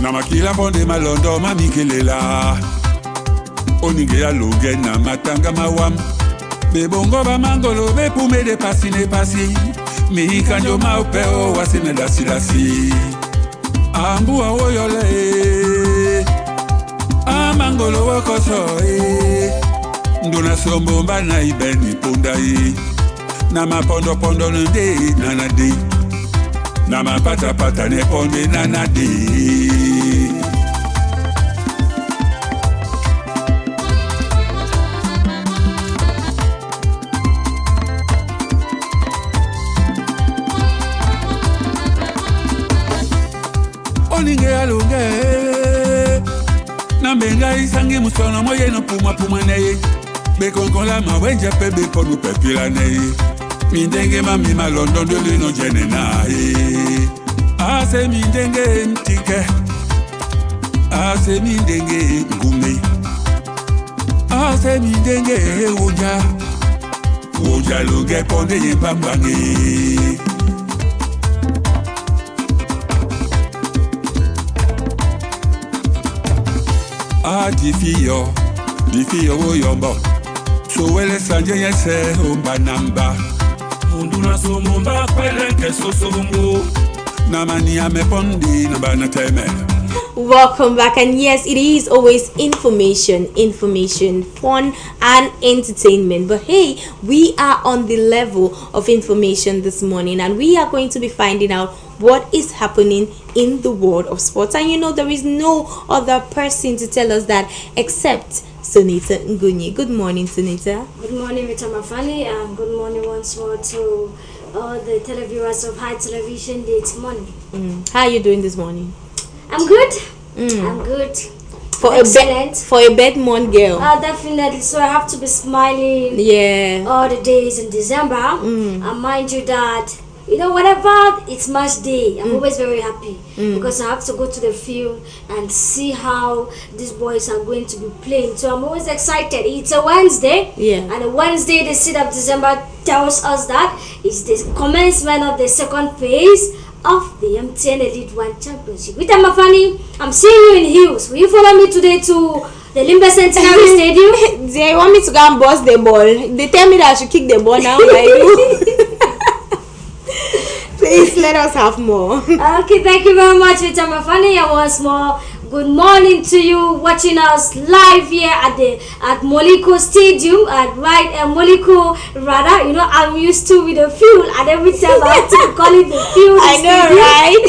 na makila bonde malondo mamikelela oninge ya lunge na matanga mawam bebongo ba mangolo bepume de pasi ne pasi mikanjo maupeo wasine dasi ambua oyole amangolo wakoso nduna sombo mbana ibeni pundai na mapondo pondo nde nanade na mapata pata ne ponde nanade oninge alunge na benga isangi musono moye no puma neye bekonkon la mawenja pe bekonu pepila neye mindenge mami malondo ndole no jene nae ase mindenge ntike ase mindenge ngume ase mindenge uja luge ponde yembambange difio yombo so wele sanje yese umbanamba munduna so mumba kwele keso songo namani amepondi nabana teme. Welcome back, and yes, it is always information, fun and entertainment. But hey, we are on the level of information this morning, and we are going to be finding out what is happening in the world of sports. And there is no other person to tell us that except Sunita Ngunyi. Good morning, Sunita. Good morning, Rita Mafani, and good morning once more to all the televiewers of High Television this morning. How are you doing this morning? I'm good. I'm good. For a Bedmont girl. Definitely. So I have to be smiling. Yeah. All the days in December. And mind you that, whenever it's match day, I'm always very happy because I have to go to the field and see how these boys are going to be playing. So I'm always excited. It's a Wednesday. Yeah. And a Wednesday, the 6th of December tells us that it's the commencement of the second phase of the MTN Elite One Championship. With Mafani, I'm seeing you in heels. Will you follow me today to the Limbe Centenary Stadium? They want me to go and bust the ball. They tell me that I should kick the ball now. Please let us have more. Okay, thank you very much, Rita Mafani. And once more, Good morning to you watching us live here at Moliko Stadium Moliko rather. You know, I'm used to with the field, and every time I have to call it the field. I know, right?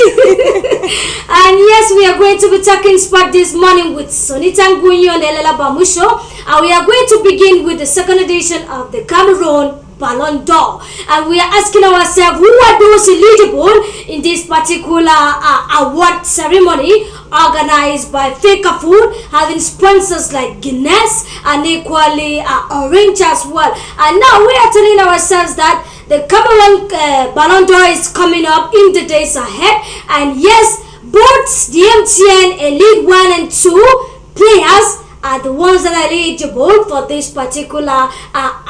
And yes, we are going to be talking sport this morning with Sonita Ngunyo and Elela Bamusho, and we are going to begin with the second edition of the Cameroon Ballon d'Or, and we are asking ourselves who are those eligible in this particular award ceremony organized by Feka Food, having sponsors like Guinness and equally Orange as well. And now we are telling ourselves that the Cameroon Ballon d'Or is coming up in the days ahead, and yes, both the MTN Elite 1 and 2 players are the ones that are eligible for this particular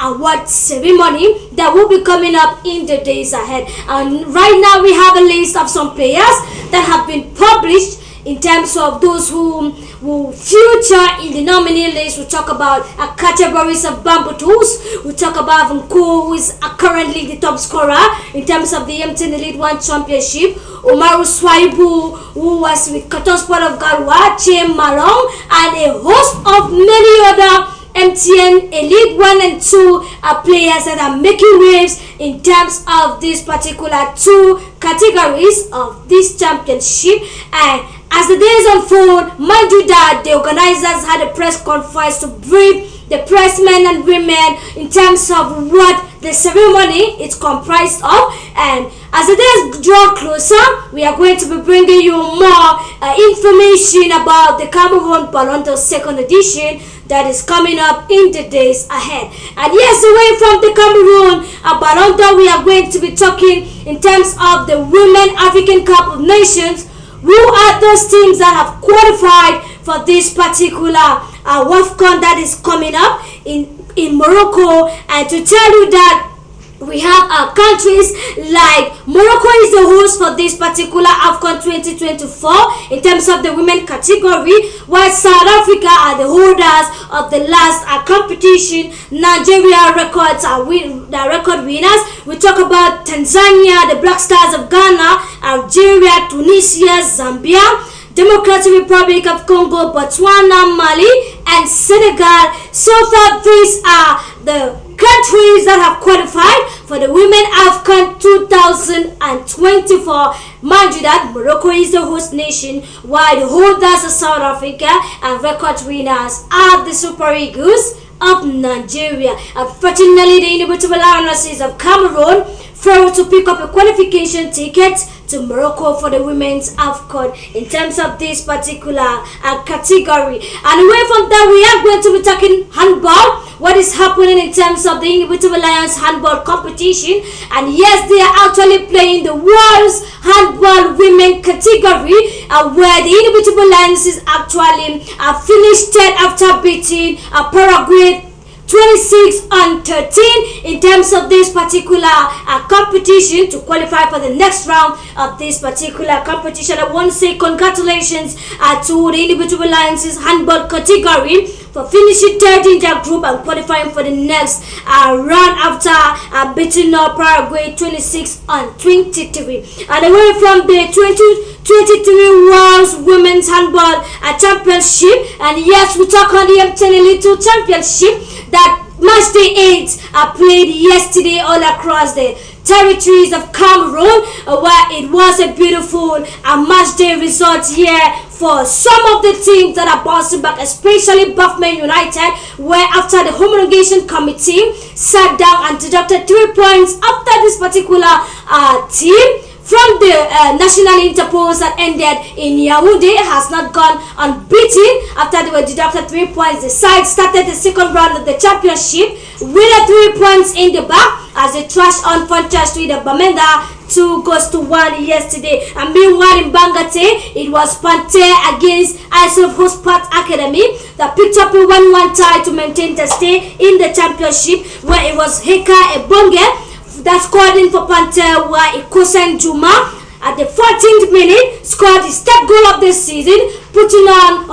award ceremony that will be coming up in the days ahead. And right now we have a list of some players that have been published in terms of those who will feature in the nominee list. We talk about categories of bamboo tools. We talk about Nko, who is currently the top scorer in terms of the MTN Elite 1 Championship. Omaru Swaibu, who was with Cotton Sport of Garwa, Chem Malong, and a host of many other MTN Elite 1 and 2 players that are making waves in terms of these particular two categories of this championship. And as the days unfold, mind you that the organizers had a press conference to brief the pressmen and women in terms of what the ceremony is comprised of. And as the days draw closer, we are going to be bringing you more information about the Cameroon Ballon d'Or second edition that is coming up in the days ahead. And yes, away from the Cameroon Ballon d'Or, we are going to be talking in terms of the Women African Cup of Nations. Who are those teams that have qualified for this particular WAFCON that is coming up in Morocco? And to tell you that we have countries like Morocco is the host for this particular AFCON 2024 in terms of the women category, while South Africa are the holders of the last competition. Nigeria records are the record winners. We talk about Tanzania, the Black Stars of Ghana, Algeria, Tunisia, Zambia, Democratic Republic of Congo, Botswana, Mali, and Senegal. So far, these are the countries that have qualified for the Women AFCON 2024. Mind you that Morocco is the host nation, while the holders of South Africa and record winners are the Super Eagles of Nigeria. Unfortunately, the inevitable Lionesses of Cameroon failed to pick up a qualification ticket to Morocco for the Women's AFCON in terms of this particular category. And away from that, we are going to be talking handball. What is happening in terms of the Inevitable Lions handball competition? And yes, they are actually playing the World's Handball Women category, where the Inevitable Lions is actually finished third after beating Paraguay 26-13 in terms of this particular competition to qualify for the next round of this particular competition. I want to say congratulations to the Individual Alliances handball category for finishing third in their group and qualifying for the next round after beating Paraguay 26-23. And away from the 2023 World Women's Handball Championship, and yes, we talk on the M10 Elite Championship that match day 8 played yesterday all across the territories of Cameroon, where it was a beautiful match day result here for some of the teams that are bouncing back, especially Buffman United, where after the homologation committee sat down and deducted 3 points after this particular team from the national interpose that ended in Yaoundé has not gone unbeaten. After they were deducted 3 points, the side started the second round of the championship with 3 points in the back as they trashed on Fontaine Street of Bamenda 2-1 yesterday. And meanwhile in Bangate, it was Panther against ISF Host Park Academy that picked up a 1-1 tie to maintain the stay in the championship, where it was Heka Ebonge that scored in for Panther, while Ikosen Juma at the 14th minute scored his third goal of the season, putting on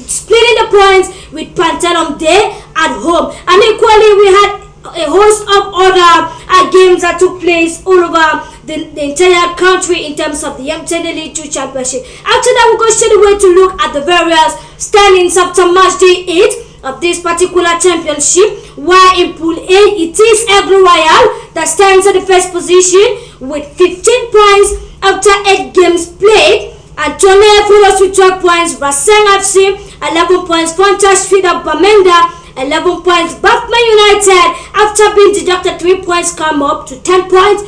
splitting the points with Panther on day at home. And equally, we had a host of other games that took place all over the entire country in terms of the M10 Elite 2 Championship. After that, we'll go straight away to look at the various standings after match day 8 of this particular championship, where in Pool A, it is Aigle Royal that stands at the first position with 15 points after 8 games played. And Tonnerre follows with 12 points, Raseng FC 11 points, Pontas Street of Bamenda 11 points, Bafman United after being deducted 3 points come up to 10 points,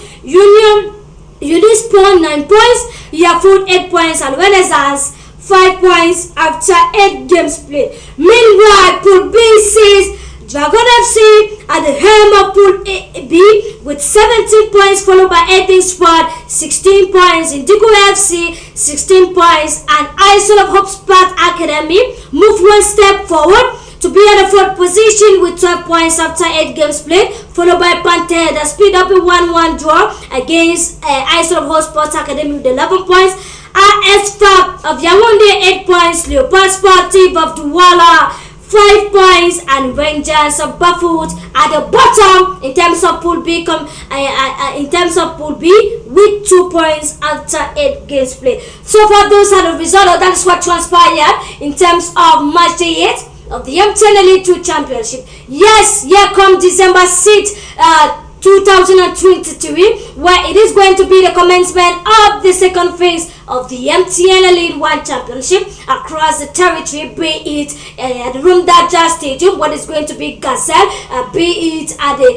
Unisport 9 points, Yafood 8 points, and Renaissance 5 points after 8 games played. Meanwhile, Pool B sees Dragon FC at the helm of Pool B with 17 points, followed by Edding Sport 16 points, Indigo FC 16 points, and Isle of Hope Sport Academy moved one step forward to be at the 4th position with 12 points after 8 games played, followed by Panther that speed up a 1-1 draw against Isle of Hope Sport Academy with 11 points. RS Fab of Yaoundé 8 points, Leopard Sportive of Douala 5 points, and Rangers of Bafut at the bottom in terms of Pool B with 2 points after 8 games played. So far, those are the results. That is what transpired in terms of match day 8 of the M10 Elite 2 Championship. Yes, here comes December 6th, 2023, where it is going to be the commencement of the second phase of the MTN Elite 1 Championship across the territory, be it at the Rumdaja Stadium, what is going to be Gazelle, be it at the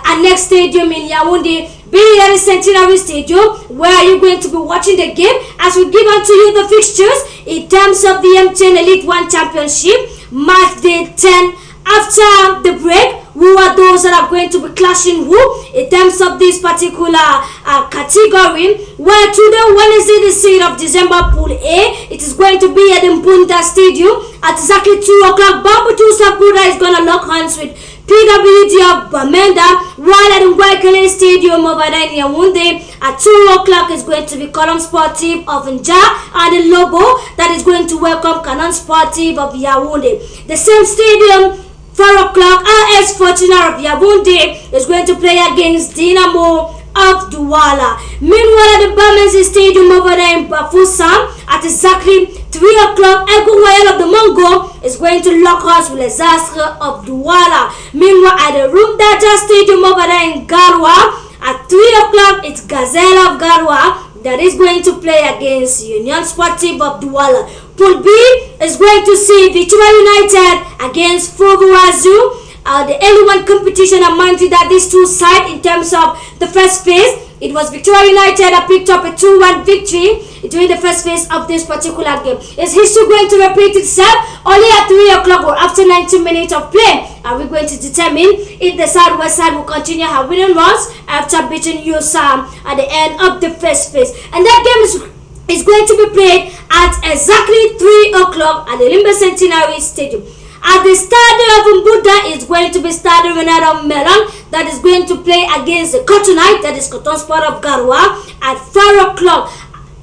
Annex Stadium in Yaoundé, be it at the Centenary Stadium, where you're going to be watching the game as we give unto you the fixtures in terms of the MTN Elite 1 Championship, match day 10. After the break, who are those that are going to be clashing who in terms of this particular category, where today, Wednesday the 6th of December, Pool A, it is going to be at the Mbunda Stadium at exactly 2 o'clock. Bambu Sabuda is going to lock hands with PWD of Bamenda, while at the Ngwekele Stadium over there in Yaoundé at 2 o'clock is going to be Column Sportive of Nja, and the Lobo that is going to welcome Canon Sportive of Yaoundé. The same stadium, 4 o'clock, RS Fortuna of Yaoundé is going to play against Dynamo of Douala. Meanwhile, at the Bamenzi Stadium over there in Bafoussam at exactly 3 o'clock, Aigle Royal of the Mongo is going to lock us with Les Astres of Douala. Meanwhile, at the Rumdaja Stadium over there in Garwa at 3 o'clock, it's Gazelle of Garwa that is going to play against Union Sportive of Douala. Pool B is going to see Victoria United against Foguazu. The L1 competition amounted at these two sides in terms of the first phase. It was Victoria United that picked up a 2-1 victory during the first phase of this particular game. Is history going to repeat itself? Only at 3 o'clock or after 90 minutes of play are we going to determine if the Southwest side will continue her winning runs after beating USAM at the end of the first phase. And that game is going to be played at exactly 3 o'clock at the Limbe Centenary Stadium. At the stadium of Mbuda is going to be Stadium Renado Melon that is going to play against the Cottonite, that is Cotton Sport of Garwa, at 4 o'clock.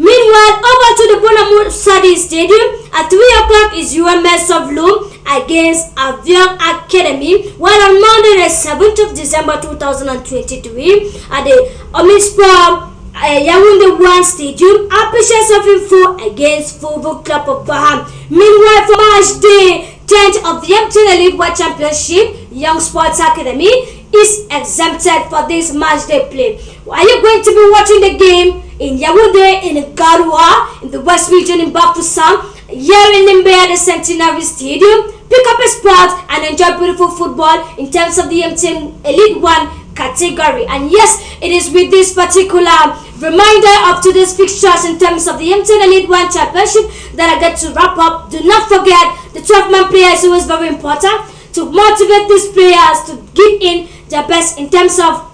Meanwhile, over to the Bonamour Sadi Stadium at 3 o'clock is UMS of Loom against Avion Academy, while on Monday the 7th of December 2023 at the Omisport Yaoundé 1 Stadium, Appreciation of Info against Football Club of Baham. Meanwhile, for match day 10th of the MTN Elite 1 Championship, Young Sports Academy is exempted for this match day play. Are you going to be watching the game in Yaoundé, in Garwa, in the West Region, in Bafoussam, here in Nimbea, the Centenary Stadium? Pick up a spot and enjoy beautiful football in terms of the MTN Elite 1 category. And yes, it is with this particular reminder of today's fixtures in terms of the MTN Elite 1 Championship that I get to wrap up. Do not forget the 12-man player is always very important to motivate these players to give in their best in terms of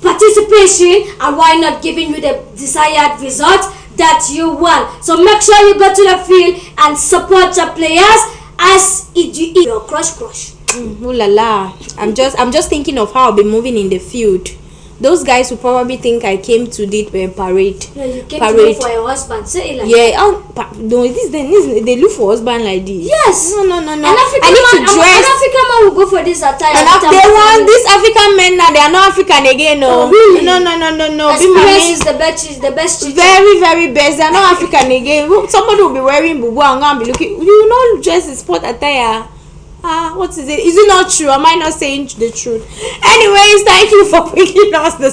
participation, and why not giving you the desired result that you want. So make sure you go to the field and support your players as you your crush. Ooh la la. I'm just thinking of how I'll be moving in the field those guys will probably think I came to the parade. No, you came to look for your husband. Say it like no, they look for husband like this. Yes. No. An African man will go for this attire. They want these African men now. They are not African again. No. Oh, really? No. Experience is the best. Very, very best. They are not African again. Somebody will be wearing bubu and gonna be looking. You know, dress in sport attire. What is it? Is it not true? Am I not saying the truth? Anyways, thank you for bringing us the